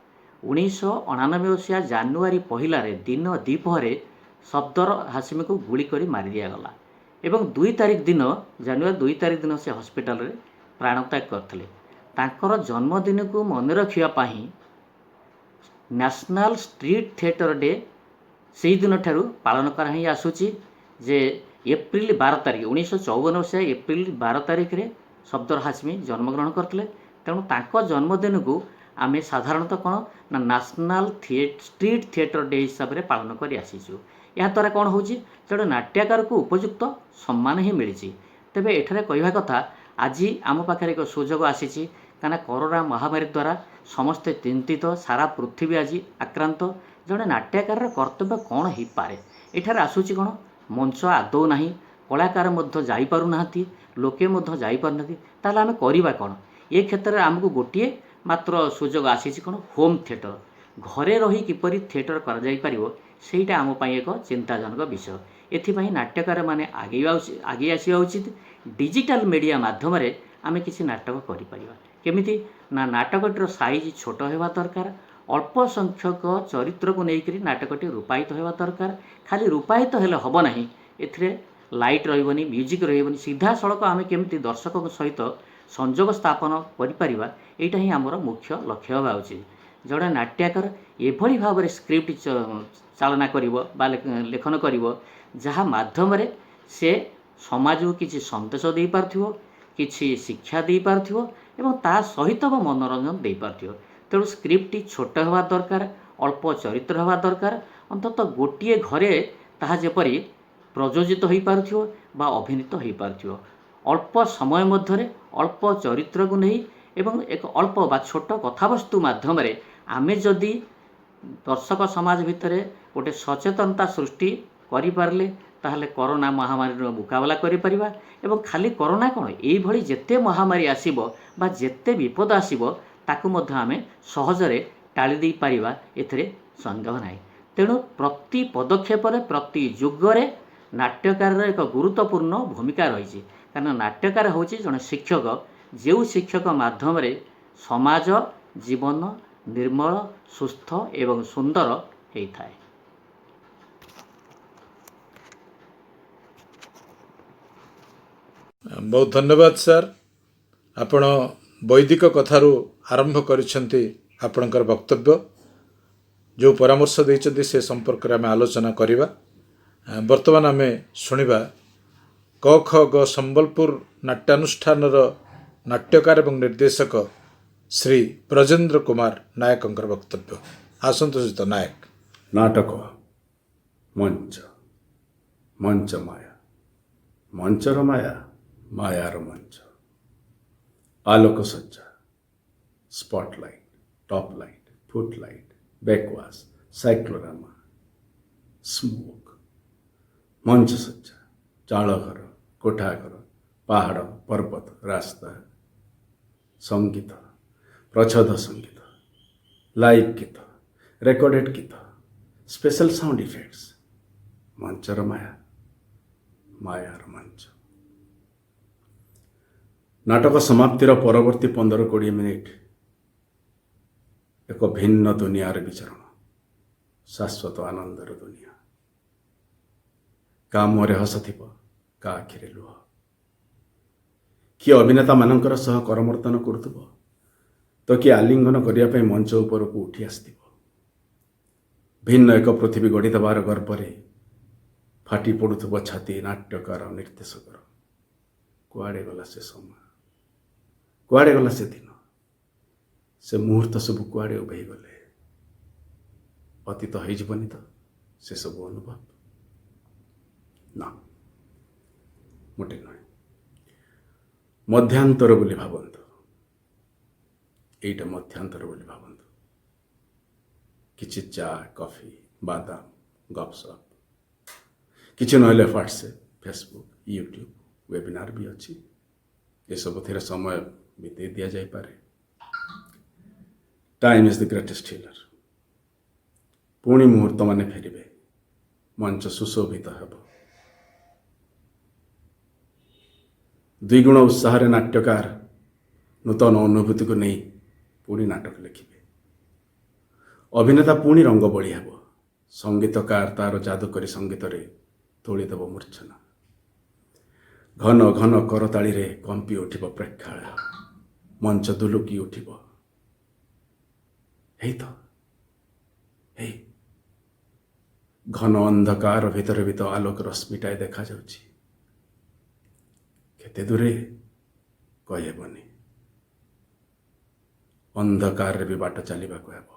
1989 ମସିହା ଜାନୁଆରୀ 1ରେ ଦିନ ଦ୍ୱିପ୍ରହରେ ସଫଦର ହାସିମଙ୍କୁ ଗୁଳି କରି ମାରି ଦିଆଗଲା ଏବଂ 2 ତାରିଖ ଦିନ ଜାନୁଆରୀ 2 ତାରିଖ ଦିନ ସେ ହସ୍ପିଟାଲରେ ପ୍ରାଣତ୍ୟାଗ କରିଥିଲେ। ତାଙ୍କର ଜନ୍ମଦିନକୁ ମନେ ରଖିବା ପାଇଁ ନ୍ୟାସନାଲ୍ ଷ୍ଟ୍ରିଟ୍ ଥିଏଟର ଡେ ସେହି ଦିନଠାରୁ ପାଳନ କରା ହିଁ ଆସୁଛି। ଯେ ଏପ୍ରିଲ 12 ତାରିଖ 1954 ମସିହା ଏପ୍ରିଲ 12 ତାରିଖରେ ସଫଦର ହାସିମି ଜନ୍ମଗ୍ରହଣ କରିଥିଲେ। ତେଣୁ ତାଙ୍କ ଜନ୍ମଦିନକୁ ଆମେ ସାଧାରଣତଃ କ'ଣ ନା ନ୍ୟାସନାଲ୍ ଷ୍ଟ୍ରିଟ୍ ଥିଏଟର ଡେ ହିସାବରେ ପାଳନ କରି ଆସିଛୁ। ଏହାଦ୍ୱାରା କ'ଣ ହେଉଛି, ଜଣେ ନାଟ୍ୟକାରକୁ ଉପଯୁକ୍ତ ସମ୍ମାନ ହିଁ ମିଳିଛି। ତେବେ ଏଠାରେ କହିବା କଥା, ଆଜି ଆମ ପାଖରେ ଏକ ସୁଯୋଗ ଆସିଛି, କାହିଁକିନା କରୋନା ମହାମାରୀ ଦ୍ୱାରା ସମସ୍ତେ ଚିନ୍ତିତ, ସାରା ପୃଥିବୀ ଆଜି ଆକ୍ରାନ୍ତ। ଜଣେ ନାଟ୍ୟକାରର କର୍ତ୍ତବ୍ୟ କ'ଣ ହୋଇପାରେ? ଏଠାରେ ଆସୁଛି କ'ଣ, ମଞ୍ଚ ଆଦୌ ନାହିଁ, କଳାକାର ମଧ୍ୟ ଯାଇପାରୁନାହାନ୍ତି, ଲୋକେ ମଧ୍ୟ ଯାଇପାରୁନାହାନ୍ତି। ତାହେଲେ ଆମେ କରିବା କ'ଣ? ଏ କ୍ଷେତ୍ରରେ ଆମକୁ ଗୋଟିଏ ମାତ୍ର ସୁଯୋଗ ଆସିଛି କ'ଣ, ହୋମ୍ ଥିଏଟର। ଘରେ ରହି କିପରି ଥିଏଟର କରାଯାଇପାରିବ ସେଇଟା ଆମ ପାଇଁ ଏକ ଚିନ୍ତାଜନକ ବିଷୟ। ଏଥିପାଇଁ ନାଟ୍ୟକାରମାନେ ଆଗେଇ ଆସିବା ଉଚିତ। ଡିଜିଟାଲ ମିଡ଼ିଆ ମାଧ୍ୟମରେ ଆମେ କିଛି ନାଟକ କରିପାରିବା। କେମିତି ନା ନାଟକଟିର ସାଇଜ୍ ଛୋଟ ହେବା ଦରକାର, ଅଳ୍ପ ସଂଖ୍ୟକ ଚରିତ୍ରକୁ ନେଇକରି ନାଟକଟି ରୂପାୟିତ ହେବା ଦରକାର। ଖାଲି ରୂପାୟିତ ହେଲେ ହେବ ନାହିଁ, ଏଥିରେ ଲାଇଟ୍ ରହିବନି, ମ୍ୟୁଜିକ୍ ରହିବନି। ସିଧାସଳଖ ଆମେ କେମିତି ଦର୍ଶକଙ୍କ ସହିତ ସଂଯୋଗ ସ୍ଥାପନ କରିପାରିବା, ଏଇଟା ହିଁ ଆମର ମୁଖ୍ୟ ଲକ୍ଷ୍ୟ ହେବା ଉଚିତ। ଜଣେ ନାଟ୍ୟକାର ଏଭଳି ଭାବରେ ସ୍କ୍ରିପ୍ଟ ଚାଳନା କରିବ ବା ଲେଖନ କରିବ ଯାହା ମାଧ୍ୟମରେ ସେ ସମାଜକୁ କିଛି ସନ୍ଦେଶ ଦେଇପାରୁଥିବ, କିଛି ଶିକ୍ଷା ଦେଇପାରୁଥିବ ଏବଂ ତା ସହିତ ମନୋରଞ୍ଜନ ଦେଇପାରୁଥିବ। ତେଣୁ ସ୍କ୍ରିପ୍ଟଟି ଛୋଟ ହେବା ଦରକାର, ଅଳ୍ପ ଚରିତ୍ର ହେବା ଦରକାର। ଅନ୍ତତଃ ଗୋଟିଏ ଘରେ ତାହା ଯେପରି ପ୍ରଯୋଜିତ ହୋଇପାରୁଥିବ ବା ଅଭିନୀତ ହୋଇପାରୁଥିବ। ଅଳ୍ପ ସମୟ ମଧ୍ୟରେ ଅଳ୍ପ ଚରିତ୍ରକୁ ନେଇ ଏବଂ ଏକ ଅଳ୍ପ ବା ଛୋଟ କଥାବସ୍ତୁ ମାଧ୍ୟମରେ ଆମେ ଯଦି ଦର୍ଶକ ସମାଜ ଭିତରେ ଗୋଟେ ସଚେତନତା ସୃଷ୍ଟି କରିପାରିଲେ ତାହେଲେ କରୋନା ମହାମାରୀର ମୁକାବିଲା କରିପାରିବା। ଏବଂ ଖାଲି କରୋନା କ'ଣ, ଏଇଭଳି ଯେତେ ମହାମାରୀ ଆସିବ ବା ଯେତେ ବିପଦ ଆସିବ ତାକୁ ମଧ୍ୟ ଆମେ ସହଜରେ ଟାଳି ଦେଇପାରିବା, ଏଥିରେ ସନ୍ଦେହ ନାହିଁ। ତେଣୁ ପ୍ରତି ପଦକ୍ଷେପରେ ପ୍ରତି ଯୁଗରେ ନାଟ୍ୟକାରର ଏକ ଗୁରୁତ୍ୱପୂର୍ଣ୍ଣ ଭୂମିକା ରହିଛି। କାରଣ ନାଟ୍ୟକାର ହେଉଛି ଜଣେ ଶିକ୍ଷକ, ଯେଉଁ ଶିକ୍ଷକ ମାଧ୍ୟମରେ ସମାଜ ଜୀବନ ନିର୍ମଳ, ସୁସ୍ଥ ଏବଂ ସୁନ୍ଦର ହୋଇଥାଏ। ବହୁତ ଧନ୍ୟବାଦ ସାର୍। ଆପଣ ବୈଦିକ କଥାରୁ ଆରମ୍ଭ କରିଛନ୍ତି ଆପଣଙ୍କର ବକ୍ତବ୍ୟ। ଯେଉଁ ପରାମର୍ଶ ଦେଇଛନ୍ତି ସେ ସମ୍ପର୍କରେ ଆମେ ଆଲୋଚନା କରିବା। ବର୍ତ୍ତମାନ ଆମେ ଶୁଣିବା କ ଖ ଗ ସମ୍ବଲପୁର ନାଟ୍ୟାନୁଷ୍ଠାନର ନାଟ୍ୟକାର ଏବଂ ନିର୍ଦ୍ଦେଶକ ଶ୍ରୀ ବ୍ରଜେନ୍ଦ୍ର କୁମାର ନାୟକଙ୍କର ବକ୍ତବ୍ୟ। ଆସନ୍ତୁ ଶ୍ରୀଯୁକ୍ତ ନାୟକ। ନାଟକ ମଞ୍ଚ, ମଞ୍ଚ ମାୟା, ମଞ୍ଚର ମାୟା, ମାୟାର ମଞ୍ଚ। ଆଲୋକସଜ୍ଜା, spotlight, top light, foot light, backwash, cyclorama, smoke. ମଞ୍ଚସଜ୍ଜା, ଚାଳଘର, କୋଠାଘର, ପାହାଡ଼, ପର୍ବତ, ରାସ୍ତା। ସଙ୍ଗୀତ, ପ୍ରଚ୍ଛଦ ସଙ୍ଗୀତ, ଲାଇଭ୍ ଗୀତ, ରେକର୍ଡେଡ୍ ଗୀତ, ସ୍ପେଶାଲ ସାଉଣ୍ଡ ଇଫେକ୍ଟସ୍, ମଞ୍ଚର ମାୟା, ମାୟାର ମଞ୍ଚ। ନାଟକ ସମାପ୍ତିର ପରବର୍ତ୍ତୀ 15-20 ମିନିଟ୍ ଏକ ଭିନ୍ନ ଦୁନିଆରେ ବିଚରଣ, ଶାଶ୍ୱତ ଆନନ୍ଦର ଦୁନିଆ। କା ମୁହଁରେ ହସ ଥିବ, କା ଆଖିରେ ଲୁହ। କିଏ ଅଭିନେତାମାନଙ୍କର ସହ କରମର୍ଦ୍ଦନ କରୁଥିବ, ତ କିଏ ଆଲିଙ୍ଗନ କରିବା ପାଇଁ ମଞ୍ଚ ଉପରକୁ ଉଠି ଆସିଥିବ। ଭିନ୍ନ ଏକ ପୃଥିବୀ ଗଢ଼ି ଦେବାର ଗର୍ବରେ ଫାଟି ପଡ଼ୁଥିବ ଛାତି ନାଟ୍ୟକାର ନିର୍ଦ୍ଦେଶକର। କୁଆଡ଼େ ଗଲା ସେ ସମୟ, କୁଆଡ଼େ ଗଲା ସେ ଦିନ, ସେ ମୁହୂର୍ତ୍ତ ସବୁ କୁଆଡ଼େ ଉଭେଇ ଗଲେ। ଅତୀତ ହେଇଯିବନି ତ ସେସବୁ ଅନୁଭବ? ନା, ମୋଟେ ନୁହେଁ। ମଧ୍ୟାନ୍ତର ବୋଲି ଭାବନ୍ତୁ, ଏଇଟା ମଧ୍ୟାନ୍ତର ବୋଲି ଭାବନ୍ତୁ। କିଛି ଚା, କଫି, ବାଦାମ, ଗପସପ୍, କିଛି ନହେଲେ ହ୍ୱାଟ୍ସଆପ୍, ଫେସବୁକ୍, ୟୁଟ୍ୟୁବ୍, ୱେବିନାର ବି ଅଛି। ଏସବୁଥିରେ ସମୟ ବିତେଇ ଦିଆଯାଇପାରେ। Time is the greatest healer. ପୁଣି ମୁହୂର୍ତ୍ତମାନେ ଫେରିବେ, ମଞ୍ଚ ସୁଶୋଭିତ ହେବ। ଦ୍ୱିଗୁଣ ଉତ୍ସାହରେ ନାଟ୍ୟକାର ନୂତନ ଅନୁଭୂତିକୁ ନେଇ ପୁଣି ନାଟକ ଲେଖିବେ। ଅଭିନେତା ପୁଣି ରଙ୍ଗ ବୋଳି ହେବ। ସଙ୍ଗୀତକାର ତାର ଯାଦୁକରୀ ସଙ୍ଗୀତରେ ତୋଳିଦେବ ମୂର୍ଚ୍ଛନା। ଘନ ଘନ କରତାଳିରେ କମ୍ପି ଉଠିବ ପ୍ରେକ୍ଷାଳୟ, ମଞ୍ଚ ଦୁଲୁକି ଉଠିବ। ହେଇ ତ, ହେଇ ଘନ ଅନ୍ଧକାର ଭିତରେ ବି ତ ଆଲୋକ ରଶ୍ମିଟାଏ ଦେଖାଯାଉଛି। କେତେ ଦୂରେ କହିହେବନି। ଅନ୍ଧକାରରେ ବି ବାଟ ଚାଲିବାକୁ ହେବ,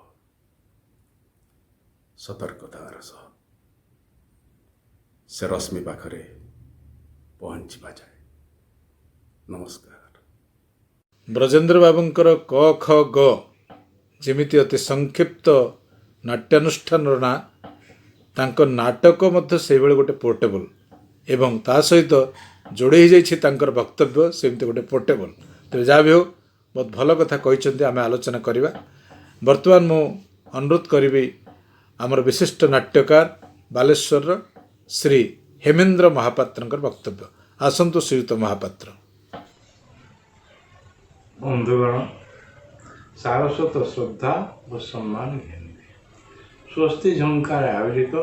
ସତର୍କତାର ସହ। ସେ ରଶ୍ମି ପାଖରେ ପହଞ୍ଚିବା ଯାଏ। ନମସ୍କାର। ବ୍ରଜେନ୍ଦ୍ର ବାବୁଙ୍କର କ ଖ ଗ ଯେମିତି ଅତି ସଂକ୍ଷିପ୍ତ ନାଟ୍ୟାନୁଷ୍ଠାନର ନାଁ, ତାଙ୍କ ନାଟକ ମଧ୍ୟ ସେଇଭଳି ଗୋଟେ ପୋର୍ଟେବଲ୍, ଏବଂ ତା ସହିତ ଯୋଡ଼ି ହୋଇଯାଇଛି ତାଙ୍କର ବକ୍ତବ୍ୟ ସେମିତି ଗୋଟେ ପୋର୍ଟେବଲ୍। ତେବେ ଯାହା ବି ହେଉ, ବହୁତ ଭଲ କଥା କହିଛନ୍ତି, ଆମେ ଆଲୋଚନା କରିବା। ବର୍ତ୍ତମାନ ମୁଁ ଅନୁରୋଧ କରିବି ଆମର ବିଶିଷ୍ଟ ନାଟ୍ୟକାର ବାଲେଶ୍ୱରର ଶ୍ରୀ ହେମେନ୍ଦ୍ର ମହାପାତ୍ରଙ୍କର ବକ୍ତବ୍ୟ। ଆସନ୍ତୁ ଶ୍ରୀଯୁକ୍ତ ମହାପାତ୍ର। ବନ୍ଧୁଗଣ, ସାରସ୍ୱତ ଶ୍ରଦ୍ଧା ଓ ସମ୍ମାନ ଘେନିବେ ସ୍ୱସ୍ତି ଝଙ୍କାର ଆୟୋଜିତ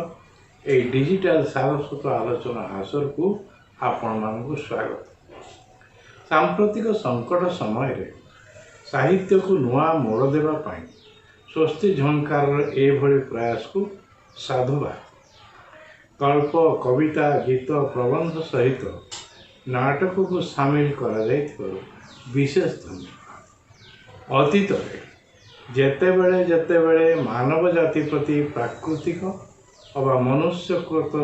ଏହି ଡିଜିଟାଲ ସାରସ୍ୱତ ଆଲୋଚନା ହାସରକୁ ଆପଣମାନଙ୍କୁ ସ୍ୱାଗତ। ସାମ୍ପ୍ରତିକ ସଙ୍କଟ ସମୟରେ ସାହିତ୍ୟକୁ ନୂଆ ମୋଡ଼ ଦେବା ପାଇଁ ସ୍ୱସ୍ତି ଝଙ୍କାରର ଏଭଳି ପ୍ରୟାସକୁ ସାଧୁବାଦ। ଗଳ୍ପ, କବିତା, ଗୀତ, ପ୍ରବନ୍ଧ ସହିତ ନାଟକକୁ ସାମିଲ କରାଯାଇଥିବାରୁ ବିଶେଷ ଧନ୍ୟବାଦ। ଅତୀତରେ ଯେତେବେଳେ ମାନବ ଜାତି ପ୍ରତି ପ୍ରାକୃତିକ ଅବା ମନୁଷ୍ୟକୃତ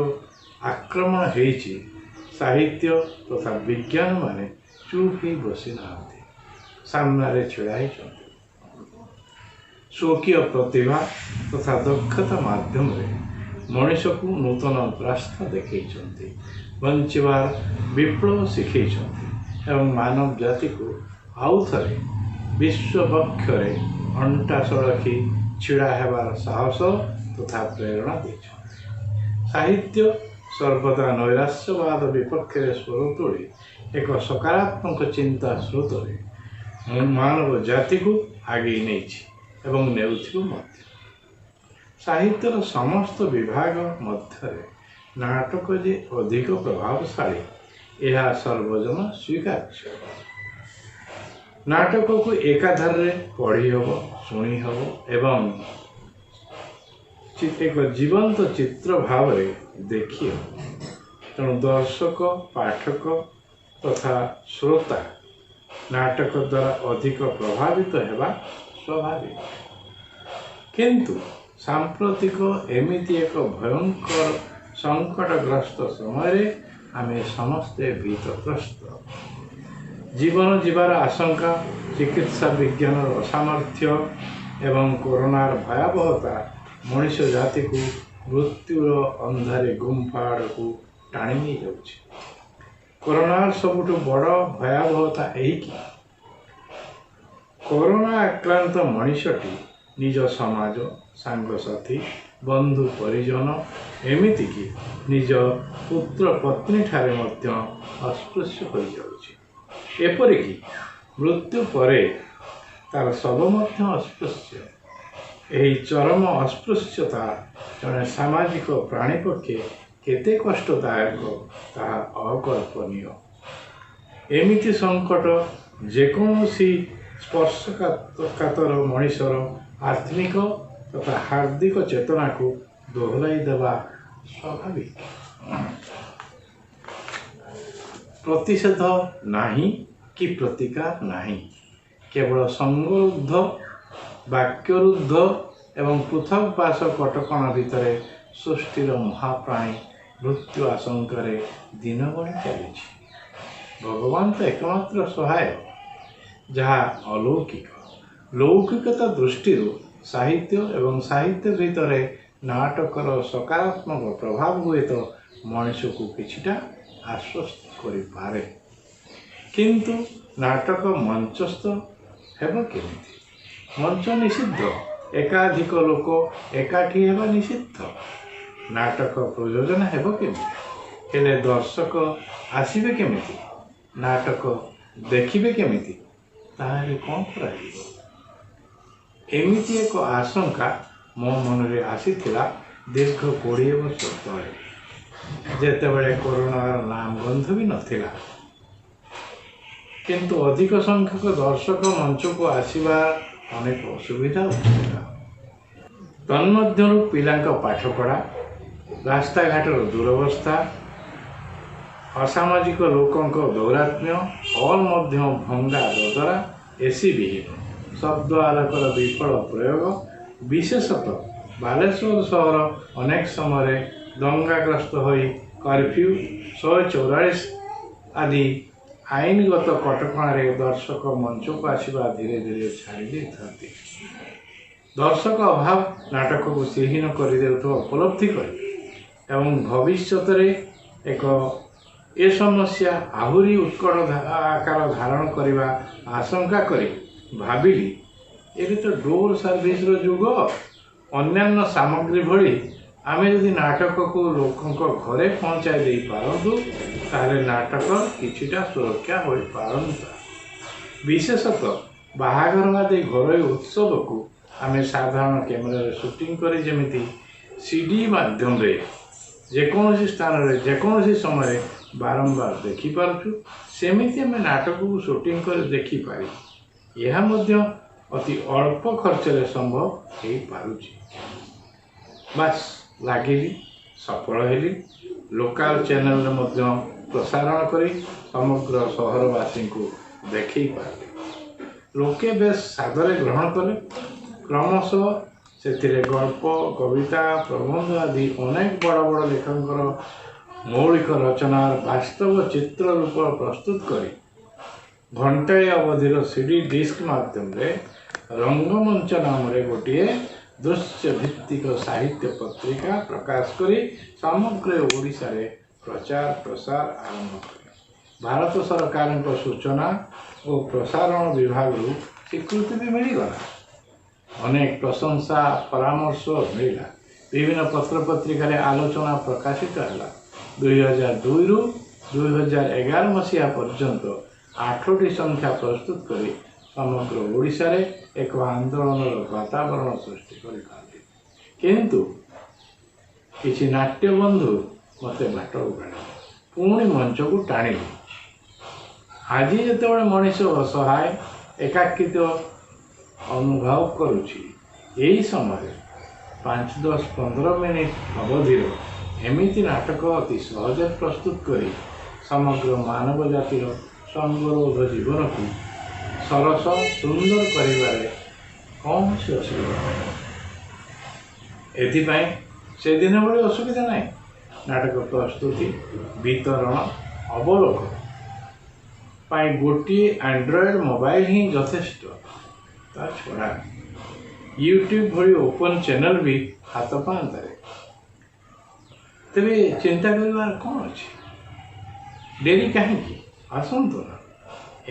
ଆକ୍ରମଣ ହେଇଛି, ସାହିତ୍ୟ ତଥା ବିଜ୍ଞାନମାନେ ଚୁପ୍ ହେଇ ବସି ନାହାନ୍ତି, ସାମ୍ନାରେ ଛିଡ଼ା ହେଇଛନ୍ତି। ସ୍ୱକୀୟ ପ୍ରତିଭା ତଥା ଦକ୍ଷତା ମାଧ୍ୟମରେ ମଣିଷକୁ ନୂତନ ରାସ୍ତା ଦେଖାଇଛନ୍ତି, ବଞ୍ଚିବାର ବିପ୍ଳବ ଶିଖାଇଛନ୍ତି ଏବଂ ମାନବ ଜାତିକୁ ଆଉ ଥରେ ବିଶ୍ୱ ବକ୍ଷରେ ଅଣ୍ଟା ସଳଖି ଛିଡ଼ା ହେବାର ସାହସ ତଥା ପ୍ରେରଣା ଦେଇଛନ୍ତି। ସାହିତ୍ୟ ସର୍ବଦା ନୈରାଶ୍ୟବାଦ ବିପକ୍ଷରେ ସ୍ୱର ତୋଳି ଏକ ସକାରାତ୍ମକ ଚିନ୍ତା ସ୍ରୋତରେ ମାନବ ଜାତିକୁ ଆଗେଇ ନେଇଛି ଏବଂ ନେଉଥିବ ମଧ୍ୟ। ସାହିତ୍ୟର ସମସ୍ତ ବିଭାଗ ମଧ୍ୟରେ ନାଟକ ଯେ ଅଧିକ ପ୍ରଭାବଶାଳୀ, ଏହା ସର୍ବଜନ ସ୍ୱୀକାର୍ଯ୍ୟ। ନାଟକକୁ ଏକାଧାରରେ ପଢ଼ି ହେବ, ଶୁଣି ହେବ ଏବଂ ଏକ ଜୀବନ୍ତ ଚିତ୍ର ଭାବରେ ଦେଖି ହେବ। ତେଣୁ ଦର୍ଶକ, ପାଠକ ତଥା ଶ୍ରୋତା ନାଟକ ଦ୍ୱାରା ଅଧିକ ପ୍ରଭାବିତ ହେବା ସ୍ୱାଭାବିକ। କିନ୍ତୁ ସାମ୍ପ୍ରତିକ ଏମିତି ଏକ ଭୟଙ୍କର ସଙ୍କଟଗ୍ରସ୍ତ ସମୟରେ ଆମେ ସମସ୍ତେ ଭୀତଗ୍ରସ୍ତ। ଜୀବନ ଯିବାର ଆଶଙ୍କା, ଚିକିତ୍ସା ବିଜ୍ଞାନର ଅସାମର୍ଥ୍ୟ ଏବଂ କରୋନାର ଭୟାବହତା ମଣିଷ ଜାତିକୁ ମୃତ୍ୟୁର ଅନ୍ଧାରେ ଗୁମ୍ଫା ଆଡ଼କୁ ଟାଣି ନେଇଯାଉଛି। କରୋନାର ସବୁଠୁ ବଡ଼ ଭୟାବହତା ଏହିକି କରୋନା ଆକ୍ରାନ୍ତ ମଣିଷଟି ନିଜ ସମାଜ, ସାଙ୍ଗସାଥି, ବନ୍ଧୁ ପରିଜନ ଏମିତିକି ନିଜ ପୁତ୍ର ପତ୍ନୀଠାରେ ମଧ୍ୟ ଅସ୍ପୃଶ୍ୟ ହୋଇଯାଉଛି। ଏପରିକି ମୃତ୍ୟୁ ପରେ ତାର ଶବ ମଧ୍ୟ ଅସ୍ପୃଶ୍ୟ। ଏହି ଚରମ ଅସ୍ପୃଶ୍ୟତା ଜଣେ ସାମାଜିକ ପ୍ରାଣୀ ପକ୍ଷେ କେତେ କଷ୍ଟଦାୟକ ତାହା ଅକଳ୍ପନୀୟ। ଏମିତି ସଙ୍କଟ ଯେକୌଣସି ସ୍ପର୍ଶକାତର ମଣିଷର ଆତ୍ମିକ ତଥା ହାର୍ଦ୍ଦିକ ଚେତନାକୁ ଦୋହଲାଇ ଦେବା ସ୍ୱାଭାବିକ। ପ୍ରତିଷେଧ ନାହିଁ କି ପ୍ରତିକାର ନାହିଁ, କେବଳ ସଙ୍ଗରୁଦ୍ଧ, ବାକ୍ୟରୁଦ୍ଧ ଏବଂ ପୃଥକ ବାସ କଟକଣା ଭିତରେ ସୃଷ୍ଟିର ମହାପ୍ରାଣୀ ମୃତ୍ୟୁ ଆଶଙ୍କାରେ ଦିନ ଗଣି ଚାଲିଛି। ଭଗବାନ ତ ଏକମାତ୍ର ସହାୟ, ଯାହା ଅଲୌକିକ। ଲୌକିକତା ଦୃଷ୍ଟିରୁ ସାହିତ୍ୟ ଏବଂ ସାହିତ୍ୟ ଭିତରେ ନାଟକର ସକାରାତ୍ମକ ପ୍ରଭାବ ହୁଏତ ମଣିଷକୁ କିଛିଟା ଆଶ୍ୱସ୍ତ କରିପାରେ, କିନ୍ତୁ ନାଟକ ମଞ୍ଚସ୍ଥ ହେବ କେମିତି? ମଞ୍ଚ ନିଷିଦ୍ଧ, ଏକାଧିକ ଲୋକ ଏକାଠି ହେବା ନିଷିଦ୍ଧ। ନାଟକ ପ୍ରଯୋଜନା ହେବ କେମିତି? ହେଲେ ଦର୍ଶକ ଆସିବେ କେମିତି? ନାଟକ ଦେଖିବେ କେମିତି? ତାହେଲେ କ'ଣ କରାଯିବ? ଏମିତି ଏକ ଆଶଙ୍କା ମୋ ମନରେ ଆସିଥିଲା ଦୀର୍ଘ 20 ବର୍ଷ ତଳେ, ଯେତେବେଳେ କରୋନାର ନାମ ଗନ୍ଧ ବି ନଥିଲା। କିନ୍ତୁ ଅଧିକ ସଂଖ୍ୟକ ଦର୍ଶକ ମଞ୍ଚକୁ ଆସିବା ଅନେକ ଅସୁବିଧା ଉଠିଥିଲା। ତନ୍ମଧ୍ୟରୁ ପିଲାଙ୍କ ପାଠପଢ଼ା, ରାସ୍ତାଘାଟର ଦୁରବସ୍ଥା, ଅସାମାଜିକ ଲୋକଙ୍କ ଦୌରାତ୍ମ୍ୟ, ହଲ୍ ମଧ୍ୟ ଭଙ୍ଗା ଦଦରା, ଏସି ବିହୀନ, ଶବ୍ଦ ଆଲୋକର ବିଫଳ ପ୍ରୟୋଗ, ବିଶେଷତଃ ବାଲେଶ୍ୱର ସହର ଅନେକ ସମୟରେ ଦଙ୍ଗାଗ୍ରସ୍ତ ହୋଇ କର୍ଫ୍ୟୁ, 144 ଆଦି ଆଇନଗତ କଟକଣାରେ ଦର୍ଶକ ମଞ୍ଚକୁ ଆସିବା ଧୀରେ ଧୀରେ ଛାଡ଼ି ଦେଇଥାନ୍ତି। ଦର୍ଶକ ଅଭାବ ନାଟକକୁ ଶ୍ରୀହୀନ କରିଦେଉଥିବା ଉପଲବ୍ଧି କରି ଏବଂ ଭବିଷ୍ୟତରେ ଏ ସମସ୍ୟା ଆହୁରି ଉତ୍କଟ ଆକାର ଧାରଣ କରିବା ଆଶଙ୍କା କରି ଭାବିଲି, ଏବେ ତ ଡୋର୍ ସର୍ଭିସର ଯୁଗ। ଅନ୍ୟାନ୍ୟ ସାମଗ୍ରୀ ଭଳି ଆମେ ଯଦି ନାଟକକୁ ଲୋକଙ୍କ ଘରେ ପହଞ୍ଚାଇ ଦେଇପାରନ୍ତୁ, ତାହେଲେ ନାଟକ କିଛିଟା ସୁରକ୍ଷା ହୋଇପାରନ୍ତା। ବିଶେଷତଃ ବାହାଘର ଆଦି ଘରୋଇ ଉତ୍ସବକୁ ଆମେ ସାଧାରଣ କ୍ୟାମେରାରେ ସୁଟିଂ କରି ଯେମିତି CD ମାଧ୍ୟମରେ ଯେକୌଣସି ସ୍ଥାନରେ ଯେକୌଣସି ସମୟରେ ବାରମ୍ବାର ଦେଖିପାରୁଛୁ, ସେମିତି ଆମେ ନାଟକକୁ ସୁଟିଂ କରି ଦେଖିପାରିବୁ। ଏହା ମଧ୍ୟ ଅତି ଅଳ୍ପ ଖର୍ଚ୍ଚରେ ସମ୍ଭବ ହୋଇପାରୁଛି। ବାସ୍ ଲାଗିଲି, ସଫଳ ହେଲି। ଲୋକାଲ ଚ୍ୟାନେଲରେ ମଧ୍ୟ ପ୍ରସାରଣ କରି ସମଗ୍ର ସହରବାସୀଙ୍କୁ ଦେଖାଇ ପାରିଲି। ଲୋକେ ବେଶ୍ ସାଦରେ ଗ୍ରହଣ କଲେ। କ୍ରମଶଃ ସେଥିରେ ଗଳ୍ପ, କବିତା, ପ୍ରବନ୍ଧ ଆଦି ଅନେକ ବଡ଼ ବଡ଼ ଲେଖକଙ୍କର ମୌଳିକ ରଚନାର ବାସ୍ତବ ଚିତ୍ର ରୂପ ପ୍ରସ୍ତୁତ କରି ଘଣ୍ଟାଏ ଅବଧିର CD ଡିସ୍କ ମାଧ୍ୟମରେ ରଙ୍ଗମଞ୍ଚ ନାମରେ ଗୋଟିଏ ଦୃଶ୍ୟଭିତ୍ତିକ ସାହିତ୍ୟ ପତ୍ରିକା ପ୍ରକାଶ କରି ସମଗ୍ର ଓଡ଼ିଶାରେ ପ୍ରଚାର ପ୍ରସାର ଆରମ୍ଭ କଲେ। ଭାରତ ସରକାରଙ୍କ ସୂଚନା ଓ ପ୍ରସାରଣ ବିଭାଗରୁ ସ୍ୱୀକୃତି ବି ମିଳିଗଲା। ଅନେକ ପ୍ରଶଂସା ପରାମର୍ଶ ମିଳିଲା। ବିଭିନ୍ନ ପତ୍ରପତ୍ରିକାରେ ଆଲୋଚନା ପ୍ରକାଶିତ ହେଲା। 2002ରୁ 2011 ମସିହା ପର୍ଯ୍ୟନ୍ତ 8ଟି ସଂଖ୍ୟା ପ୍ରସ୍ତୁତ କରି ସମଗ୍ର ଓଡ଼ିଶାରେ ଏକ ଆନ୍ଦୋଳନର ବାତାବରଣ ସୃଷ୍ଟି କରିଥାନ୍ତି। କିନ୍ତୁ କିଛି ନାଟ୍ୟ ବନ୍ଧୁ ମୋତେ ବାଟ ଓଗାଳିଲେ, ପୁଣି ମଞ୍ଚକୁ ଟାଣିଲେ। ଆଜି ଯେତେବେଳେ ମଣିଷ ଅସହାୟ, ଏକାକିତ୍ୱ ଅନୁଭବ କରୁଛି, ଏହି ସମୟରେ 5, 10, 15 ମିନିଟ୍ ଅବଧିର ଏମିତି ନାଟକ ଅତି ସହଜରେ ପ୍ରସ୍ତୁତ କରି ସମଗ୍ର ମାନବ ଜାତିର ସଙ୍ଗରୋଧ ଜୀବନକୁ ସରସ ସୁନ୍ଦର କରିବାରେ କୌଣସି ଅସୁବିଧା ନାହିଁ। ଏଥିପାଇଁ ସେଦିନ ଭଳି ଅସୁବିଧା ନାହିଁ। ନାଟକ ପ୍ରସ୍ତୁତି, ବିତରଣ, ଅବଲୋକନ ପାଇଁ ଗୋଟିଏ ଆଣ୍ଡ୍ରଏଡ୍ ମୋବାଇଲ ହିଁ ଯଥେଷ୍ଟ। ତା ଛଡ଼ା ୟୁଟ୍ୟୁବ୍ ଭଳି ଓପନ୍ ଚ୍ୟାନେଲ ବି ହାତ ପାଆନ୍ତାରେ। ତେବେ ଚିନ୍ତା କରିବାର କ'ଣ ଅଛି? ଡେରି କାହିଁକି? ଆସନ୍ତୁ ନା,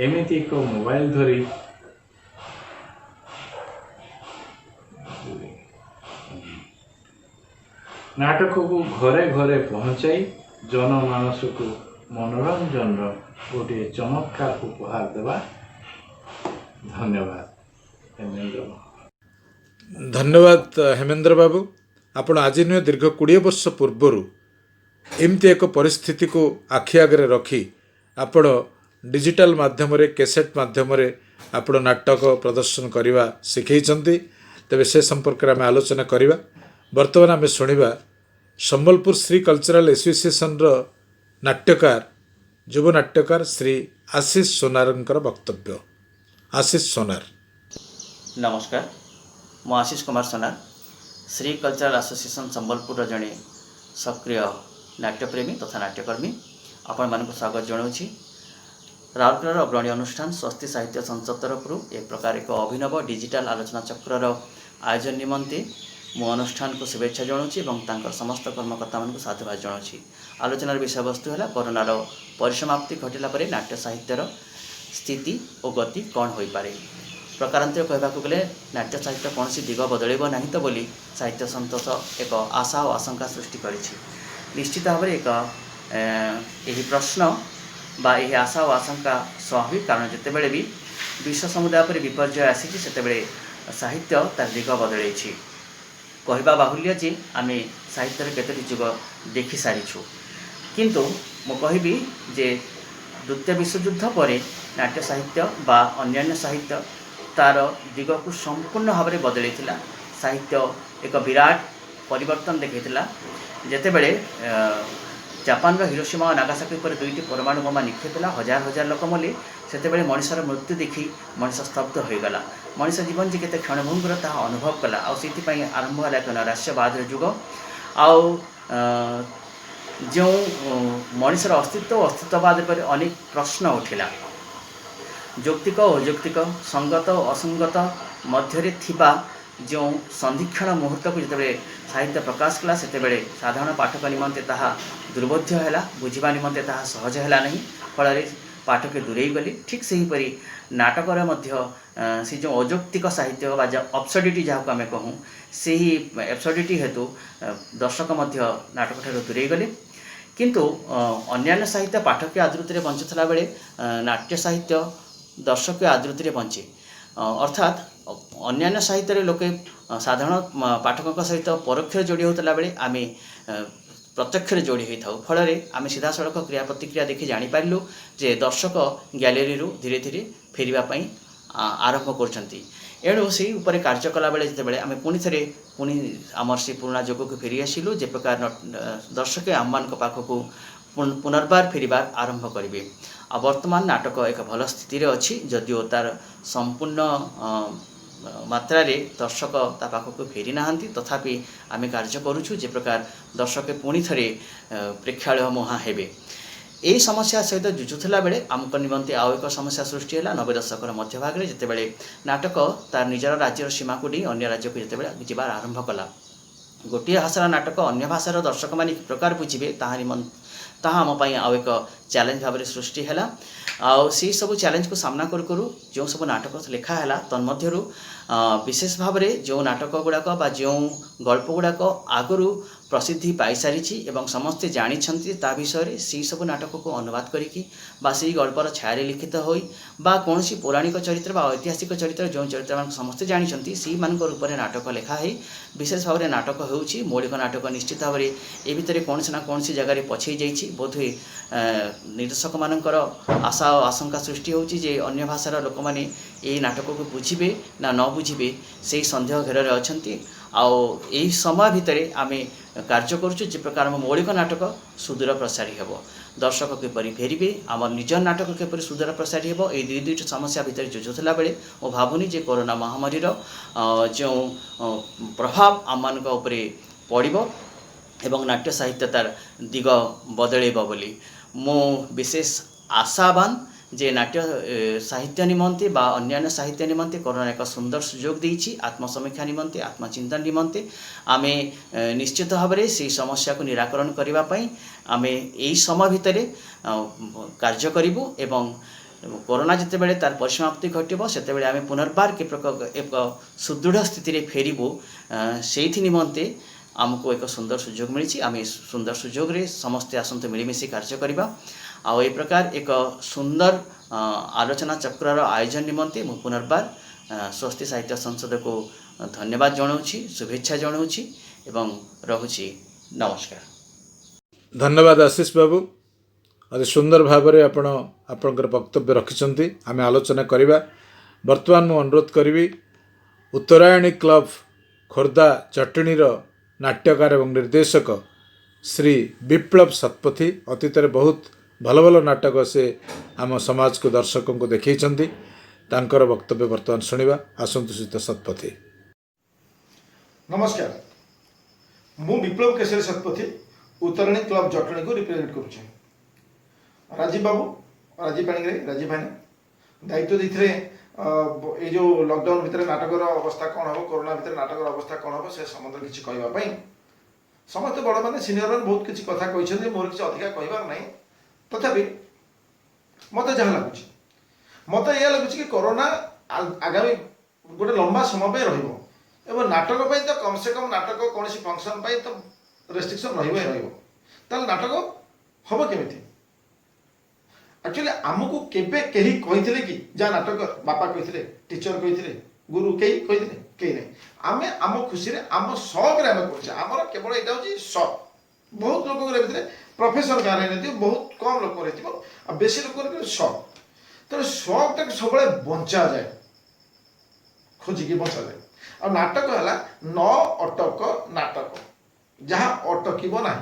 ଏମିତି ଏକ ମୋବାଇଲ ଧରି ନାଟକକୁ ଘରେ ଘରେ ପହଞ୍ଚାଇ ଜନମାନସକୁ ମନୋରଞ୍ଜନର ଗୋଟିଏ ଚମତ୍କାର ଉପହାର ଦେବା। ଧନ୍ୟବାଦ ହେମେନ୍ଦ୍ର ମହାପାତ୍ର। ଧନ୍ୟବାଦ ହେମେନ୍ଦ୍ର ବାବୁ। ଆପଣ ଆଜି ନୁହେଁ ଦୀର୍ଘ 20 ବର୍ଷ ପୂର୍ବରୁ ଏମିତି ଏକ ପରିସ୍ଥିତିକୁ ଆଖି ଆଗରେ ରଖି ଆପଣ ଡିଜିଟାଲ ମାଧ୍ୟମରେ କ୍ୟାସେଟ୍ ମାଧ୍ୟମରେ ଆପଣ ନାଟକ ପ୍ରଦର୍ଶନ କରିବା ଶିଖେଇଛନ୍ତି। ତେବେ ସେ ସମ୍ପର୍କରେ ଆମେ ଆଲୋଚନା କରିବା। ବର୍ତ୍ତମାନ ଆମେ ଶୁଣିବା ସମ୍ବଲପୁର ଶ୍ରୀ କଲଚରାଲ ଆସୋସିଏସନର ନାଟ୍ୟକାର ଯୁବ ନାଟ୍ୟକାର ଶ୍ରୀ ଆଶିଷ ସୋନାରଙ୍କର ବକ୍ତବ୍ୟ। ଆଶିଷ ସୋନାର। ନମସ୍କାର, ମୁଁ ଆଶିଷ କୁମାର ସୋନାର, ଶ୍ରୀ କଲଚରାଲ ଆସୋସିଏସନ୍ ସମ୍ବଲପୁରର ଜଣେ ସକ୍ରିୟ ନାଟ୍ୟପ୍ରେମୀ ତଥା ନାଟ୍ୟକର୍ମୀ। ଆପଣମାନଙ୍କୁ ସ୍ୱାଗତ ଜଣାଉଛି। ରାଉରକେଲାର ଅଗ୍ରଣୀ ଅନୁଷ୍ଠାନ ସ୍ୱସ୍ତି ସାହିତ୍ୟ ସଂସଦ ତରଫରୁ ଏ ପ୍ରକାର ଏକ ଅଭିନବ ଡିଜିଟାଲ ଆଲୋଚନା ଚକ୍ରର ଆୟୋଜନ ନିମନ୍ତେ ମୁଁ ଅନୁଷ୍ଠାନକୁ ଶୁଭେଚ୍ଛା ଜଣାଉଛି ଏବଂ ତାଙ୍କର ସମସ୍ତ କର୍ମକର୍ତ୍ତାମାନଙ୍କୁ ସାଧୁବାଦ ଜଣାଉଛି। ଆଲୋଚନାର ବିଷୟବସ୍ତୁ ହେଲା କରୋନାର ପରିସମାପ୍ତି ଘଟିଲା ପରେ ନାଟ୍ୟ ସାହିତ୍ୟର ସ୍ଥିତି ଓ ଗତି କ'ଣ ହୋଇପାରେ। ପ୍ରକାରାନ୍ତରେ କହିବାକୁ ଗଲେ ନାଟ୍ୟ ସାହିତ୍ୟ କୌଣସି ଦିଗ ବଦଳିବ ନାହିଁ ତ ବୋଲି ସାହିତ୍ୟ ସନ୍ତୋଷ ଏକ ଆଶା ଓ ଆଶଙ୍କା ସୃଷ୍ଟି କରିଛି। ନିଶ୍ଚିତ ଭାବରେ ଏହି ପ୍ରଶ୍ନ ବା ଏହି ଆଶା ଓ ଆଶଙ୍କା ସ୍ୱାଭାବିକ, କାରଣ ଯେତେବେଳେ ବି ବିଶ୍ୱ ସମୁଦାୟ ଉପରେ ବିପର୍ଯ୍ୟୟ ଆସିଛି ସେତେବେଳେ ସାହିତ୍ୟ ତାର ଦିଗ ବଦଳେଇଛି। କହିବା ବାହୁଲ୍ୟ ଯେ ଆମେ ସାହିତ୍ୟରେ କେତୋଟି ଯୁଗ ଦେଖି ସାରିଛୁ, କିନ୍ତୁ ମୁଁ କହିବି ଯେ ଦ୍ୱିତୀୟ ବିଶ୍ୱଯୁଦ୍ଧ ପରେ ନାଟ୍ୟ ସାହିତ୍ୟ ବା ଅନ୍ୟାନ୍ୟ ସାହିତ୍ୟ ତାର ଦିଗକୁ ସମ୍ପୂର୍ଣ୍ଣ ଭାବରେ ବଦଳେଇଥିଲା। ସାହିତ୍ୟ ଏକ ବିରାଟ ପରିବର୍ତ୍ତନ ଦେଖାଇଥିଲା। ଯେତେବେଳେ ଜାପାନର ହିରୋସୀମା ଓ ନାଗାସାକି ଉପରେ 2ଟି ପରମାଣୁ ବୋମା ନିକ୍ଷେପ ହେଲା, ହଜାର ହଜାର ଲୋକ ମଲେ, ସେତେବେଳେ ମଣିଷର ମୃତ୍ୟୁ ଦେଖି ମଣିଷ ସ୍ତବ୍ଧ ହୋଇଗଲା। ମଣିଷ ଜୀବନ ଯେ କେତେ କ୍ଷଣଭଙ୍ଗୁର ତାହା ଅନୁଭବ କଲା। ଆଉ ସେଥିପାଇଁ ଆରମ୍ଭ ହେଲା ଏକ ନୈରାଶ୍ୟବାଦର ଯୁଗ। ଆଉ ଯେଉଁ ମଣିଷର ଅସ୍ତିତ୍ୱ ଓ ଅସ୍ତିତ୍ୱବାଦ ଉପରେ ଅନେକ ପ୍ରଶ୍ନ ଉଠିଲା। ଯୌକ୍ତିକ ଓ ଅଯୌକ୍ତିକ, ସଙ୍ଗତ ଓ ଅସଙ୍ଗତ ମଧ୍ୟରେ ଥିବା ଯେଉଁ ସନ୍ଧିକ୍ଷଣ ମୁହୂର୍ତ୍ତକୁ ଯେତେବେଳେ ସାହିତ୍ୟ ପ୍ରକାଶ କଲା, ସେତେବେଳେ ସାଧାରଣ ପାଠକ ନିମନ୍ତେ ତାହା ଦୁର୍ବୋଧ୍ୟ ହେଲା, ବୁଝିବା ନିମନ୍ତେ ତାହା ସହଜ ହେଲା ନାହିଁ। ଫଳରେ ପାଠକେ ଦୂରେଇ ଗଲେ। ଠିକ୍ ସେହିପରି ନାଟକରେ ମଧ୍ୟ ସେ ଯେଉଁ ଅଯୌକ୍ତିକ ସାହିତ୍ୟ ବା ଅବସର୍ଡିଟି ଯାହାକୁ ଆମେ କହୁଁ, ସେହି ଅବସର୍ଡିଟି ହେତୁ ଦର୍ଶକ ମଧ୍ୟ ନାଟକଠାରୁ ଦୂରେଇ ଗଲେ। କିନ୍ତୁ ଅନ୍ୟାନ୍ୟ ସାହିତ୍ୟ ପାଠକୀୟ ଆଦୃତିରେ ବଞ୍ଚୁଥିଲା ବେଳେ ନାଟ୍ୟ ସାହିତ୍ୟ ଦର୍ଶକୀୟ ଆଦୃତିରେ ବଞ୍ଚେ। ଅର୍ଥାତ୍ ଅନ୍ୟାନ୍ୟ ସାହିତ୍ୟରେ ଲୋକେ ସାଧାରଣ ପାଠକଙ୍କ ସହିତ ପରୋକ୍ଷରେ ଯୋଡ଼ି ହେଉଥିଲା ବେଳେ ଆମେ ପ୍ରତ୍ୟକ୍ଷରେ ଯୋଡ଼ି ହୋଇଥାଉ। ଫଳରେ ଆମେ ସିଧାସଳଖ କ୍ରିୟା ପ୍ରତିକ୍ରିୟା ଦେଖି ଜାଣିପାରିଲୁ ଯେ ଦର୍ଶକ ଗ୍ୟାଲେରୀରୁ ଧୀରେ ଧୀରେ ଫେରିବା ପାଇଁ ଆରମ୍ଭ କରୁଛନ୍ତି। ଏଣୁ ସେହି ଉପରେ କାର୍ଯ୍ୟ କଲାବେଳେ ଯେତେବେଳେ ଆମେ ପୁଣି ଆମର ସେ ପୁରୁଣା ଯୋଗକୁ ଫେରି ଆସିଲୁ, ଯେ ପ୍ରକାର ଦର୍ଶକ ଆମମାନଙ୍କ ପାଖକୁ ପୁନର୍ବାର ଫେରିବାର ଆରମ୍ଭ କରିବେ। ଆଉ ବର୍ତ୍ତମାନ ନାଟକ ଏକ ଭଲ ସ୍ଥିତିରେ ଅଛି, ଯଦିଓ ତାର ସମ୍ପୂର୍ଣ୍ଣ ମାତ୍ରାରେ ଦର୍ଶକ ତା ପାଖକୁ ଫେରି ନାହାନ୍ତି। ତଥାପି ଆମେ କାର୍ଯ୍ୟ କରୁଛୁ ଯେ ପ୍ରକାର ଦର୍ଶକ ପୁଣି ଥରେ ପ୍ରେକ୍ଷାଳୟ ମୁହାଁ ହେବେ। ଏହି ସମସ୍ୟା ସହିତ ଯୁଝୁଥିଲା ବେଳେ ଆମଙ୍କ ନିମନ୍ତେ ଆଉ ଏକ ସମସ୍ୟା ସୃଷ୍ଟି ହେଲା 90 ଦଶକର ମଧ୍ୟଭାଗରେ, ଯେତେବେଳେ ନାଟକ ତାର ନିଜର ରାଜ୍ୟର ସୀମାକୁ ନେଇ ଅନ୍ୟ ରାଜ୍ୟକୁ ଯେତେବେଳେ ଯିବାର ଆରମ୍ଭ କଲା। ଗୋଟିଏ ଭାଷାର ନାଟକ ଅନ୍ୟ ଭାଷାର ଦର୍ଶକମାନେ କି ପ୍ରକାର ବୁଝିବେ ତାହା ଆମ ପାଇଁ ଆଉ ଏକ ଚ୍ୟାଲେଞ୍ଜ ଭାବରେ ସୃଷ୍ଟି ହେଲା। ଆଉ ସେହି ସବୁ ଚ୍ୟାଲେଞ୍ଜକୁ ସାମ୍ନା କରୁ କରୁ ଯେଉଁ ସବୁ ନାଟକ ଲେଖା ହେଲା, ତନ୍ମଧ୍ୟରୁ ବିଶେଷ ଭାବରେ ଯେଉଁ ନାଟକ ଗୁଡ଼ାକ ବା ଯେଉଁ ଗଳ୍ପ ଗୁଡ଼ାକ ଆଗରୁ ପ୍ରସିଦ୍ଧି ପାଇସାରିଛି ଏବଂ ସମସ୍ତେ ଜାଣିଛନ୍ତି ତା ବିଷୟରେ, ସେହି ସବୁ ନାଟକକୁ ଅନୁବାଦ କରିକି ବା ସେହି ଗଳ୍ପର ଛାୟାରେ ଲିଖିତ ହୋଇ ବା କୌଣସି ପୌରାଣିକ ଚରିତ୍ର ବା ଐତିହାସିକ ଚରିତ୍ର ଯେଉଁ ଚରିତ୍ରମାନଙ୍କୁ ସମସ୍ତେ ଜାଣିଛନ୍ତି ସେହିମାନଙ୍କ ରୂପରେ ନାଟକ ଲେଖା ହୋଇ ବିଶେଷ ଭାବରେ ନାଟକ ହେଉଛି ମୌଳିକ ନାଟକ। ନିଶ୍ଚିତ ଭାବରେ ଏ ଭିତରେ କୌଣସି ନା କୌଣସି ଜାଗାରେ ପଛେଇ ଯାଇଛି। ବୋଧହୁଏ ନିର୍ଦ୍ଦେଶକମାନଙ୍କର ଆଶା ଓ ଆଶଙ୍କା ସୃଷ୍ଟି ହେଉଛି ଯେ ଅନ୍ୟ ଭାଷାର ଲୋକମାନେ ଏହି ନାଟକକୁ ବୁଝିବେ ନା ନ ବୁଝିବେ ସେହି ସନ୍ଦେହ ଘେରରେ ଅଛନ୍ତି। ଆଉ ଏହି ସମୟ ଭିତରେ ଆମେ କାର୍ଯ୍ୟ କରୁଛୁ ଯେ ପ୍ରକାର ଆମ ମୌଳିକ ନାଟକ ସୁଦୂର ପ୍ରସାରୀ ହେବ। ଦର୍ଶକ କିପରି ଫେରିବେ, ଆମର ନିଜ ନାଟକ କିପରି ସୁଦୂର ପ୍ରସାରୀ ହେବ, ଏହି ଦୁଇଟି ସମସ୍ୟା ଭିତରେ ଯୁଝୁଥିଲା ବେଳେ ମୁଁ ଭାବୁନି ଯେ କରୋନା ମହାମାରୀର ଯେଉଁ ପ୍ରଭାବ ଆମମାନଙ୍କ ଉପରେ ପଡ଼ିବ ଏବଂ ନାଟ୍ୟ ସାହିତ୍ୟ ତାର ଦିଗ ବଦଳେଇବ ବୋଲି ମୁଁ ବିଶେଷ ଆଶାବାନ ଯେ ନାଟ୍ୟ ସାହିତ୍ୟ ନିମନ୍ତେ ବା ଅନ୍ୟାନ୍ୟ ସାହିତ୍ୟ ନିମନ୍ତେ କରୋନା ଏକ ସୁନ୍ଦର ସୁଯୋଗ ଦେଇଛି। ଆତ୍ମସମୀକ୍ଷା ନିମନ୍ତେ, ଆତ୍ମଚିନ୍ତନ ନିମନ୍ତେ ଆମେ ନିଶ୍ଚିତ ଭାବରେ ସେହି ସମସ୍ୟାକୁ ନିରାକରଣ କରିବା ପାଇଁ ଆମେ ଏହି ସମୟ ଭିତରେ କାର୍ଯ୍ୟ କରିବୁ ଏବଂ କରୋନା ଯେତେବେଳେ ତାର ପରିସମାପ୍ତି ଘଟିବ ସେତେବେଳେ ଆମେ ପୁନର୍ବାର ଏକ ସୁଦୃଢ଼ ସ୍ଥିତିରେ ଫେରିବୁ। ସେଇଥି ନିମନ୍ତେ आमको एक सुंदर सुजोग मिली आम सुंदर सुजोग रे समस्ते आसतु मिलमिशि कार्य करवा आ प्रकार एक सुंदर आलोचना चक्र आयोजन निमंते मु पुनर्बार स्वस्ति साहित्य संसद को धन्यवाद जनाऊँगी शुभेच्छा जनाऊँगी एवं रहुछि नमस्कार। धन्यवाद आशीष बाबू अति सुंदर भाव में आपणकर वक्तव्य रखिंट आम आलोचना करवा। बर्तमान मु अनुरोध करी उत्तरायणी क्लब खोर्धा चटणीर नाट्यकार एवं निर्देशक श्री विप्लव शतपथी अतीत बहुत भल भल नाटक से आम समाज को दर्शकों को देखते तांकर वक्तव्य बर्तमान शुणा आसतु श्रीत शतपथी। नमस्कार मु विप्लव केशरी शतपथी उत्तरायणी क्लब जटणी को रिप्रेजेंट करुचे। राजीव बाबू राजीव पाणिग्राही राजीव भाई दायित्व देते ये जो लॉकडाउन भितर नाटकर अवस्था कौन हम कोरोना भितर नाटकर अवस्था कौन हम से संबंध किसी कहवाई समस्त बड़ मैंने सिनियर मैंने बहुत किसी कथा कहते मोर किसी अधिका कहबार ना तथापि मत जहाँ लगुच मत यह लगुच कि कोरोना आगामी गोटे लंबा समय रही नाटक तो कम से कम नाटक कौन फंक्शन तो रेस्ट्रिक्शन रही नाटक हम केमी एक्चुअली आमको केबे कही कही कि जहाँ नाटक बापा कही टीचर कही गुरु कही कही नहीं आम आम खुशी आम शौक आम कर केवल यहाँ हूँ शौक बहुत लोग प्रोफेशन गाँव रही बहुत कम लोग रही बेसी लोग शौक तो शौक टाक सब बंचा जाए खोजिकी बंचा जाए और नाटक है न अटक नाटक जहाँ अटक ना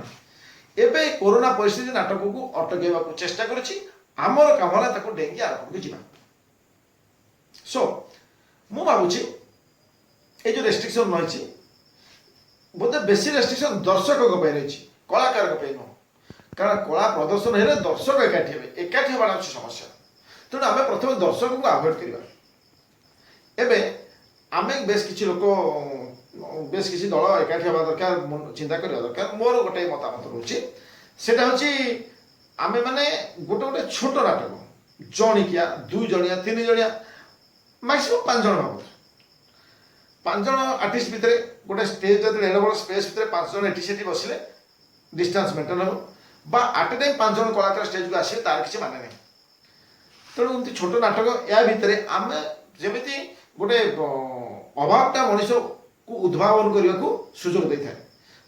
एबे कोरोना परिस्थिति नाटक को अटकवा चेष्टा करुच्ची आमर काम है डेंगी आरंभ को जीवा। सो मु भावुची ये जो रेस्ट्रिक्शन रही बोधे बेसी रेस्ट्रिक्शन दर्शक रही कलाकार नुह कारण कला प्रदर्शन है दर्शक एकाठी होगा समस्या तेणु आम प्रथम दर्शक को आभोड करवा एवं आम बेस किसी लोक बेस किसी दल एकाठी हवा दरकार चिंता करवा दरकार मोर गोटे मतामत रोचे सेटा हूँ आम मैंने गोटे गोटे छोट नाटक जणिकिया 2 जणिया 3 जणिया मैक्सिमम 5 जन भाव 5 जन आर्टिस्ट भितर गोटे स्टेज जो एड बड़ स्पेस भितर 5 जन एटी सेठी बसिले डिस्टेंस मेंटेन हो बा आट ए टाइम 5 जन कलाकार स्टेज को आसे तार किसी माने नहीं तेणु एमती छोट नाटक या भितर आम जमी गोटे अभावटा मनीष को उद्भावन करने को सुजोग दे था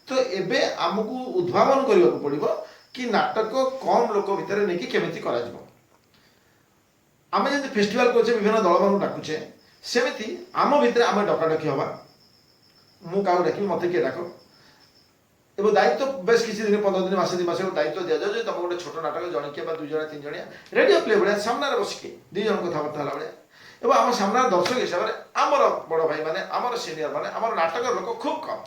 तो एबे आमको उद्भावन करने को पड़ो कि नाटक कम लोक भितर नहीं केमी कर आम जब फेस्टिवल करे विभिन्न दल मान डाकुचे सेमती आम भितर आम डकाडकी हवा मु क्या डाक मत किए डाक एवं दायित्व बेस किसी दिन 15 दिन मासे 2 मास दायित्व दि जाए तुम गोटे छोट नाटक जणिकिया 2 जणिया 3 जणिया रेडियो प्ले भाया सामने बसिके 2 जन कथबार्ता है भाया एवं आम सामने दर्शक हिसाब से आमर बड़ भाई मैंने आमर सिनियर मैंने आमर नाटक लोक खूब कम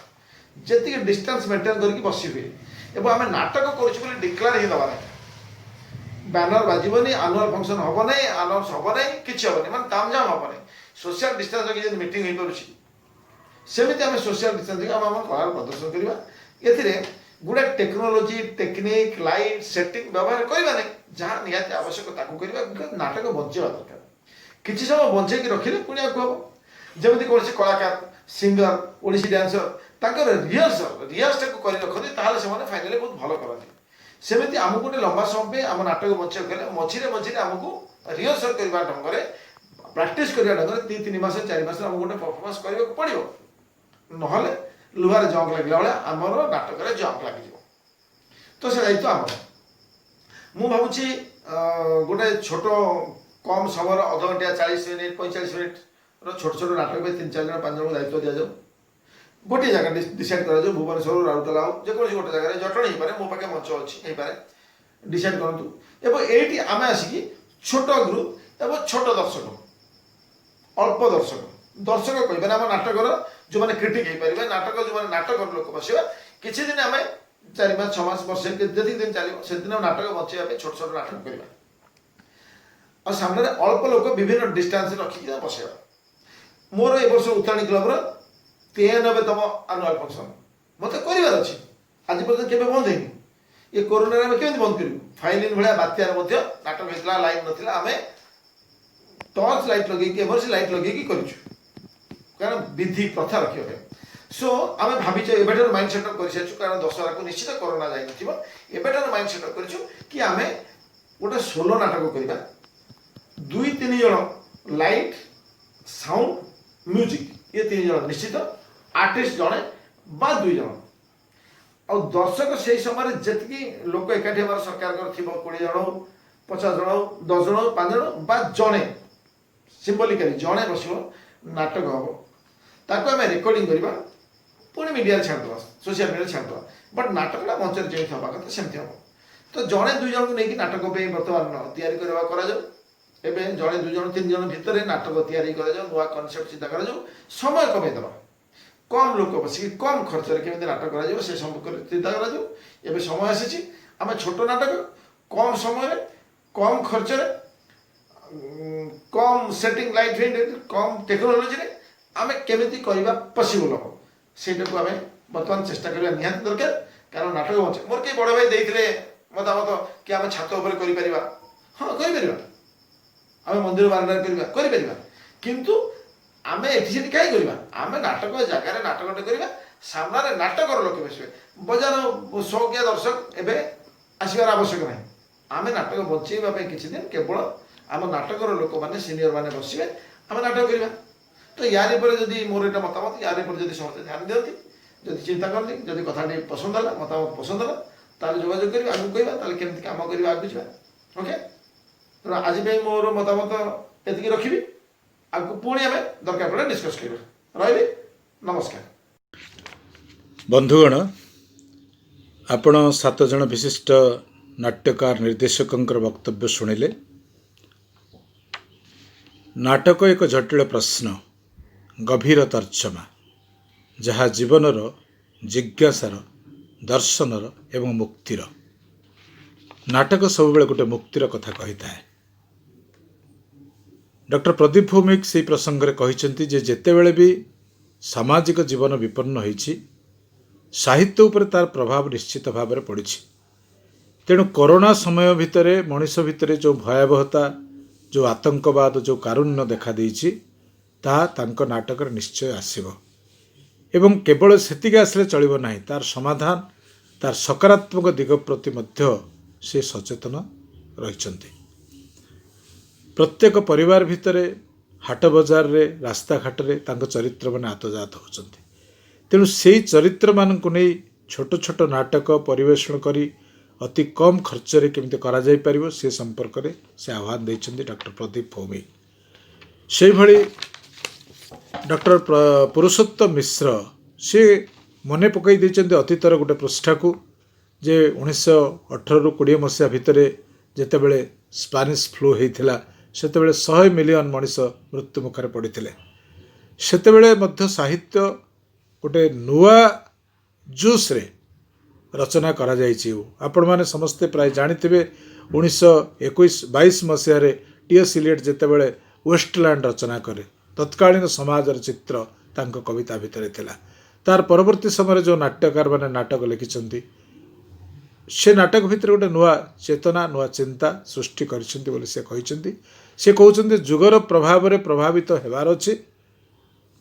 जी डिस्टेंस मेंटेन करके बस हुए एवं आम नाटक कर डिक्लेयर ही दबा बैनर बाजबनी आनुआल फंक्शन हम ना आनाउंस हम ना कि हेनी मैं तामझाम हम ना सोशल डिस्टेंस रखी मीटिंग हो पार्टी सेमती आम सोशल डिस्टेंस आम कला प्रदर्शन करवा ए गुड़ा टेक्नोलोजी टेक्निक लाइट सेटिंग व्यवहार करवा नहीं जहाँ निहाती आवश्यक नाटक बंचा दरकार किसी समय बंचेक रखिले पुणी आगे हम जमी कौन कलाकार सिंगर ओडिसी डांसर ताकर रिहर्सल को कर रखते फाइनाली बहुत भल करते सेमती आमको गोटे लंबा समय आम नाटक बंचा गले मझे मझे आमको रिहर्सल करने ढंग से प्राक्ट करने ढंग से 2-3 मास 4 मास आमको गोटे परफॉर्मेंस करने को पड़ो ना लुहार जंक लगे भाया आमर नाटक जंक लगे तो से दायित्व आम मु भावुची गोटे छोट कम समय अध घंटिया 40 मिनिट 45 मिनिट छोट छोट नाटक 3-4 जन 5 जन को दायित्व दि जाऊ गोटे जगह डिसाइड कर भुवनेश्वर राउरकेला हो जेको गोटे जगह जटणी हो पाए मो पाखे मंच अच्छी डिसाइड करूँ एवं ये आम आसिकी छोट ग्रुप एवं छोट दर्शक अल्प दर्शक कह आम नाटकर जो मैंने क्रिटिक हो पारे नाटक जो मैंने नाटक लोक बसवा किसी दिन आम 4 मास 6 मास वर्ष जी दिन चलो से दिन नाटक बचाई छोट छोट नाटक करवा और सामने अल्प लोक विभिन्न डिस्टेंस रखिक बसवा मोर ए वर्ष उत्तरायणी क्लब्र 93तम आनुआल फंक्शन मत करार अच्छी आज पर्यटन केवे बंद है ये कोरोना आम केमी बंद करूँ फाइलिन भाया बात्यार नाटक होता लाइन नाला आम टर्च लाइट लगे इमरजेंसी लाइट लगे करूँ कारण विधि प्रथा रखा सो आम भाई एवं माइंड सेटअप कर सारी कारण दशहरा को निश्चित कोरोना जाइए एवं माइंड सेटअप कर आम गोटे सोलो नाटक करवा 2-3 जन लाइट साउंड म्यूजिक ये 3 जन निश्चित आर्टिस्ट जड़े बा 2 जन आ दर्शक से समय जी लोक एकाठी हमार सरकार 20 जन हो 50 जन हो 10 जन हो 5 जन बा जड़े सिम्बलिकाली जड़े बस नाटक हम ताको आम रेकर्डिंग करवा पुणी मीडिया छाड़द सोशल मीडिया छाड़द बट नाटकटा मंचर जमी हवा कथा सेमती हम तो जड़े 2 जन को लेकिन नाटक बर्तमान तैयारी एवं जड़े 2 जन 3 जन भितर नाटक तैयारी नुआ कनसेप्ट चिंता कर समय कमेदवा कम लोक बसिक कम खर्च केमी नाटक कर चिंता कर समय आसी आम छोट नाटक कम समय कम खर्च कम सेटिंग लाइट फेट कम टेक्नोलोजी आम केमी करवा पसिबल हम सेटा को आम बर्तमान चेष्टा करवा निहाती दरकार कारण नाटक बचे मोर कई बड़ भाई देते मतामत कि आम छात उपर हाँ कर आम मंदिर बारंडार कर किंतु आम एटी कहीं करवा आम नाटक जगार नाटकटे करवा सामने नाटकर लोक बसवे बजार शौकिया दर्शक एवं आसबार आवश्यक ना आम नाटक बचाइवाई किसी दिन केवल आम नाटकर लोक मैंने सिनियर मैंने बसवे आम नाटक करवा तो यार जदि मोर यहाँ मतामत यार जब समस्त ध्यान दिखती जब चिंता करती जब कथा पसंद है मतामत पसंद है ताल जोगाजोग कर आगे कहवा केमती कम करवा आगे जा ओके तो आज मोर मतामत ये रखी आगे पुणी आम दरकार पड़े डिस्कस कर रही नमस्कार। बंधुगण आपण 7 जन विशिष्ट नाट्यकार निर्देशकों वक्तव्य शुणिले। नाटक एक जटिल प्रश्न गभीर तर्जमा जहाँ जीवनर जिज्ञासार दर्शनर एवं मुक्तिर नाटक सब गोटे मुक्तिर कथा कही था। डॉक्टर प्रदीप भौमिक से प्रसंग में कहते जेतेबेले भी सामाजिक जीवन विपन्न होइछि साहित्य उपर तार प्रभाव निश्चित भाव में पड़ी। तेणु कोरोना समय भितर मनीष भितर जो भयावहता जो आतंकवाद जो कारुण्य देखा देइछि ताहा तांको नाटक निश्चय आसिबो एवं केवल सेतिक आसले चलिबो नाही तार समाधान तार सकारात्मक दिग प्रति मध्य से सचेतन रहिछन्ति। प्रत्येक परिवार भितर हाट बजार रे रास्ता घाट रे तांको चरित्र माने आतजात होचन्ति। तेणु से चरित्र मानकु नै छोट छोट नाटक परिवेषण करी अति कम खर्च रे केमिति करा जाय परिबो से संपर्क रे से आह्वान दैछन्ति डॉक्टर प्रदीप भौमिक। से भली डॉक्टर पुरुषोत्तम मिश्र से मने पकई दैछन्ति अतीतर गोटे पृष्ठा को जे 1918 ରୁ 20 मसीहा भितर जेतेबेले स्पानिश फ्लू होइथिला सेतेबेले 100 मिलियन मनीष मृत्यु मुखरे पड़िथिले। सेतेबेले मध्य साहित्य गोटे नुआ जोश रे रचना करा जाइछि। आपण माने समस्ते प्राय जानिथिबे 1921-22 मसीहा रे टी.एस. इलियट जेतेबेले वेस्टलैंड रचना करे तत्कालीन समाजर चित्र तांको कविता भितर थिला। तार परवर्ती समय जो नाट्यकार माने नाटक लिखिछन्ति से नाटक भितर गोटे नुआ चेतना नुआ चिंता सृष्टि करिसेंति बोली से कहिसेंति। से कहउछन्ति जुगर प्रभाव रे प्रभावित हेबार अछि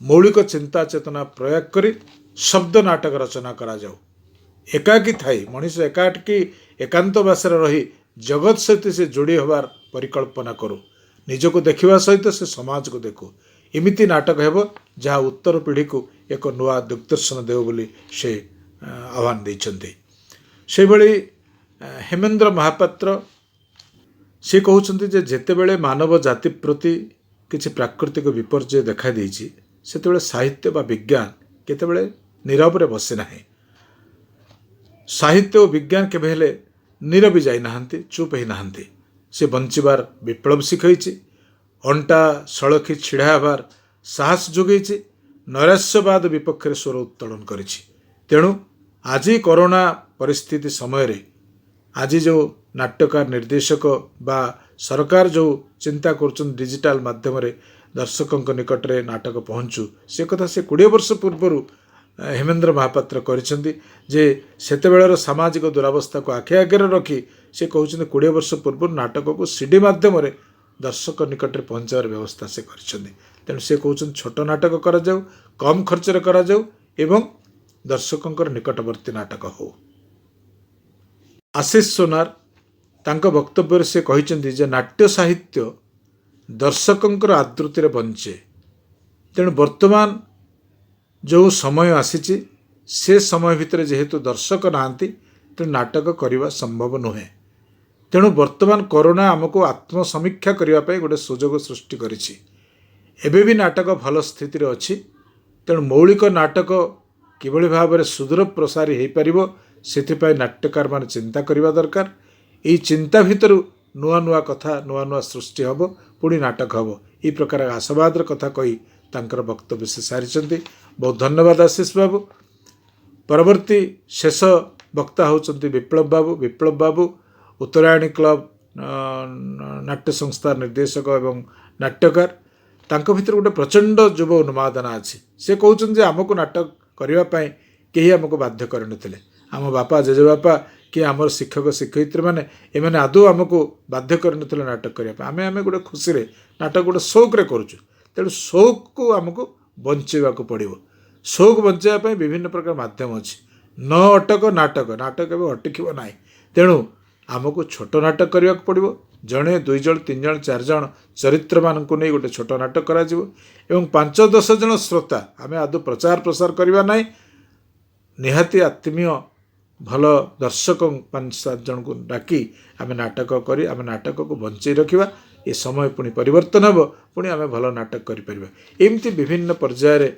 मौलिक चिंता चेतना प्रयोग करी शब्द नाटक रचना करा जाऊ। एकाकी थाई मनीष एकाकी एकांतवास रही जगत सहित से जोड़ी होबार परिकल्पना करू निजको देखिबा सहित से समाज को देखू एमिति नाटक हेबो जहाँ उत्तर पीढ़ी को एक नुआ दिग्दर्शन देव बोली से आह्वान दैछन्ति। से भली हेमेंद्र महापात्र से कहउछन्ति जे जेतेबेले मानव जाति प्रति किछि प्राकृतिक विपर्यय देखा देइछि सेतेबेले साहित्य बा विज्ञान केतेबेले नीरव रे बसे नाही। साहित्य और विज्ञान केबे हेले नीरवी जाई नाहंती चुप ही नाहंती। से बंचिबार विप्लव शिखैछि अंटा सड़खी छिड़ा हेबार साहस जोगैछि नैराश्यवाद विपक्ष रे स्वर उत्तोलन करिछि। तेणु आज कोरोना परिस्थिति समय रे आज जो नाट्यकार निर्देशक बा सरकार जो चिंता करछन डिजिटल माध्यम रे दर्शकों निकट रे नाटक पहुँचू से कथा से 20 वर्ष पूर्व हेमेंद्र महापात्र करिसेंति जे सेतेबेलर सामाजिक दुरावस्था को आखे आगे रखी से कहउछन्ति 20 वर्ष पूर्व नाटक को सीडी माध्यम रे दर्शक निकट रे पहुँचार व्यवस्था से करिसेंति। तेणु से कहउछन्ति छोट नाटक करा जाऊ कम खर्च रे करा जाऊ ଏବଂ ଦର୍ଶକଙ୍କର ନିକଟବର୍ତ୍ତୀ ନାଟକ ହେଉ। ଆଶିଷ ସୋନାର ତାଙ୍କ ବକ୍ତବ୍ୟରେ ସେ କହିଛନ୍ତି ଯେ ନାଟ୍ୟ ସାହିତ୍ୟ ଦର୍ଶକଙ୍କର ଆଦୃତିରେ ବଞ୍ଚେ। ତେଣୁ ବର୍ତ୍ତମାନ ଯେଉଁ ସମୟ ଆସିଛି ସେ ସମୟ ଭିତରେ ଯେହେତୁ ଦର୍ଶକ ନାହାନ୍ତି ତେଣୁ ନାଟକ କରିବା ସମ୍ଭବ ନୁହେଁ। ତେଣୁ ବର୍ତ୍ତମାନ କରୋନା ଆମକୁ ଆତ୍ମସମୀକ୍ଷା କରିବା ପାଇଁ ଗୋଟେ ସୁଯୋଗ ସୃଷ୍ଟି କରିଛି। ଏବେ ବି ନାଟକ ଭଲ ସ୍ଥିତିରେ ଅଛି। ତେଣୁ ମୌଳିକ ନାଟକ କିଭଳି ଭାବରେ ସୁଦୂର ପ୍ରସାରୀ ହୋଇପାରିବ ସେଥିପାଇଁ ନାଟ୍ୟକାରମାନେ ଚିନ୍ତା କରିବା ଦରକାର। ଏହି ଚିନ୍ତା ଭିତରୁ ନୂଆ ନୂଆ କଥା ନୂଆ ନୂଆ ସୃଷ୍ଟି ହେବ, ପୁଣି ନାଟକ ହେବ। ଏହି ପ୍ରକାର ଆଶାବାଦର କଥା କହି ତାଙ୍କର ବକ୍ତବ୍ୟ ସେ ସାରିଛନ୍ତି। ବହୁତ ଧନ୍ୟବାଦ ଆଶିଷ ବାବୁ। ପରବର୍ତ୍ତୀ ଶେଷ ବକ୍ତା ହେଉଛନ୍ତି ବିପ୍ଳବ ବାବୁ। ବିପ୍ଳବ ବାବୁ ଉତ୍ତରାୟଣୀ କ୍ଲବ ନାଟ୍ୟ ସଂସ୍ଥାର ନିର୍ଦ୍ଦେଶକ ଏବଂ ନାଟ୍ୟକାର। ତାଙ୍କ ଭିତରେ ଗୋଟେ ପ୍ରଚଣ୍ଡ ଯୁବ ଉନ୍ମାଦନା ଅଛି। ସେ କହୁଛନ୍ତି ଯେ ଆମକୁ ନାଟକ କରିବା ପାଇଁ କେହି ଆମକୁ ବାଧ୍ୟ କରିନଥିଲେ। ଆମ ବାପା ଜେଜେବାପା କି ଆମର ଶିକ୍ଷକ ଶିକ୍ଷୟିତ୍ରୀମାନେ ଏମାନେ ଆଦୌ ଆମକୁ ବାଧ୍ୟ କରିନଥିଲେ ନାଟକ କରିବା ପାଇଁ। ଆମେ ଗୋଟେ ଖୁସିରେ ନାଟକ ଗୋଟେ ସଉକରେ କରୁଛୁ। ତେଣୁ ସଉକକୁ ଆମକୁ ବଞ୍ଚେଇବାକୁ ପଡ଼ିବ। ସଉକ ବଞ୍ଚାଇବା ପାଇଁ ବିଭିନ୍ନ ପ୍ରକାର ମାଧ୍ୟମ ଅଛି। ନ ଅଟକ ନାଟକ, ନାଟକ ଏବେ ଅଟକିବ ନାହିଁ। ତେଣୁ ଆମକୁ ଛୋଟ ନାଟକ କରିବାକୁ ପଡ଼ିବ। ଜଣେ 2 ଜଣ 3 ଜଣ 4 ଜଣ ଚରିତ୍ରମାନଙ୍କୁ ନେଇ ଗୋଟେ ଛୋଟ ନାଟକ କରାଯିବ ଏବଂ 5-10 ଜଣ ଶ୍ରୋତା, ଆମେ ଆଦୌ ପ୍ରଚାର ପ୍ରସାର କରିବା ନାହିଁ। ନିହାତି ଆତ୍ମୀୟ ଭଲ ଦର୍ଶକ 5-7 ଜଣଙ୍କୁ ଡାକି ଆମେ ନାଟକ କରି ଆମେ ନାଟକକୁ ବଞ୍ଚେଇ ରଖିବା। ଏ ସମୟ ପୁଣି ପରିବର୍ତ୍ତନ ହେବ, ପୁଣି ଆମେ ଭଲ ନାଟକ କରିପାରିବା। ଏମିତି ବିଭିନ୍ନ ପର୍ଯ୍ୟାୟରେ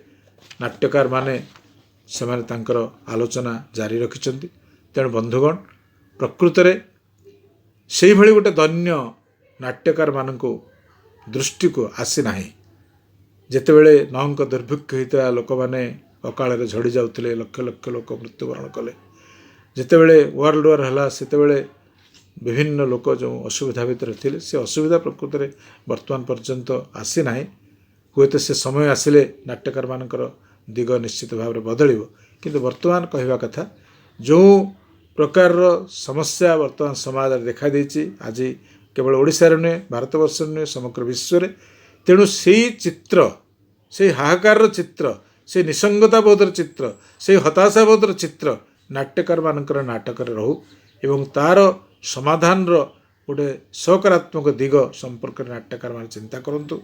ନାଟ୍ୟକାରମାନେ ସେମାନେ ତାଙ୍କର ଆଲୋଚନା ଜାରି ରଖିଛନ୍ତି। ତେଣୁ ବନ୍ଧୁଗଣ, ପ୍ରକୃତରେ ସେଇଭଳି ଗୋଟେ ଦୈନ୍ୟ ନାଟ୍ୟକାରମାନଙ୍କୁ ଦୃଷ୍ଟିକୁ ଆସିନାହିଁ। ଯେତେବେଳେ ନଅଙ୍କ ଦୁର୍ଭିକ୍ଷ ହୋଇଥିଲା, ଲୋକମାନେ ଅକାଳରେ ଝଡ଼ି ଯାଉଥିଲେ, ଲକ୍ଷ ଲକ୍ଷ ଲୋକ ମୃତ୍ୟୁବରଣ କଲେ। ଯେତେବେଳେ ୱାର୍ଲଡ ୱାର୍ ହେଲା ସେତେବେଳେ ବିଭିନ୍ନ ଲୋକ ଯେଉଁ ଅସୁବିଧା ଭିତରେ ଥିଲେ ସେ ଅସୁବିଧା ପ୍ରକୃତରେ ବର୍ତ୍ତମାନ ପର୍ଯ୍ୟନ୍ତ ଆସିନାହିଁ। ହୁଏତ ସେ ସମୟ ଆସିଲେ ନାଟ୍ୟକାରମାନଙ୍କର ଦିଗ ନିଶ୍ଚିତ ଭାବରେ ବଦଳିବ। କିନ୍ତୁ ବର୍ତ୍ତମାନ କହିବା କଥା, ଯେଉଁ ପ୍ରକାରର ସମସ୍ୟା ବର୍ତ୍ତମାନ ସମାଜରେ ଦେଖାଦେଇଛି, ଆଜି କେବଳ ଓଡ଼ିଶାରେ ନୁହେଁ, ଭାରତବର୍ଷରେ ନୁହେଁ, ସମଗ୍ର ବିଶ୍ୱରେ। ତେଣୁ ସେଇ ଚିତ୍ର, ସେଇ ହାହାକାରର ଚିତ୍ର, ସେଇ ନିସଙ୍ଗତାବୋଧର ଚିତ୍ର, ସେଇ ହତାଶାବୋଧର ଚିତ୍ର ନାଟ୍ୟକାରମାନଙ୍କର ନାଟକରେ ରହୁ ଏବଂ ତା'ର ସମାଧାନର ଗୋଟେ ସକାରାତ୍ମକ ଦିଗ ସମ୍ପର୍କରେ ନାଟ୍ୟକାରମାନେ ଚିନ୍ତା କରନ୍ତୁ।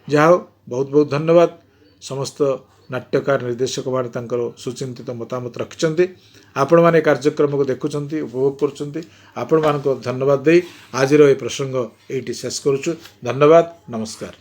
ଯାହା ହେଉ, ବହୁତ ବହୁତ ଧନ୍ୟବାଦ। ସମସ୍ତ ନାଟ୍ୟକାର ନିର୍ଦ୍ଦେଶକମାନେ ତାଙ୍କର ସୁଚିନ୍ତିତ ମତାମତ ରଖିଛନ୍ତି। ଆପଣମାନେ ଏ କାର୍ଯ୍ୟକ୍ରମକୁ ଦେଖୁଛନ୍ତି, ଉପଭୋଗ କରୁଛନ୍ତି। ଆପଣମାନଙ୍କୁ ଧନ୍ୟବାଦ ଦେଇ ଆଜିର ଏ ପ୍ରସଙ୍ଗ ଏଇଠି ଶେଷ କରୁଛୁ। ଧନ୍ୟବାଦ, ନମସ୍କାର।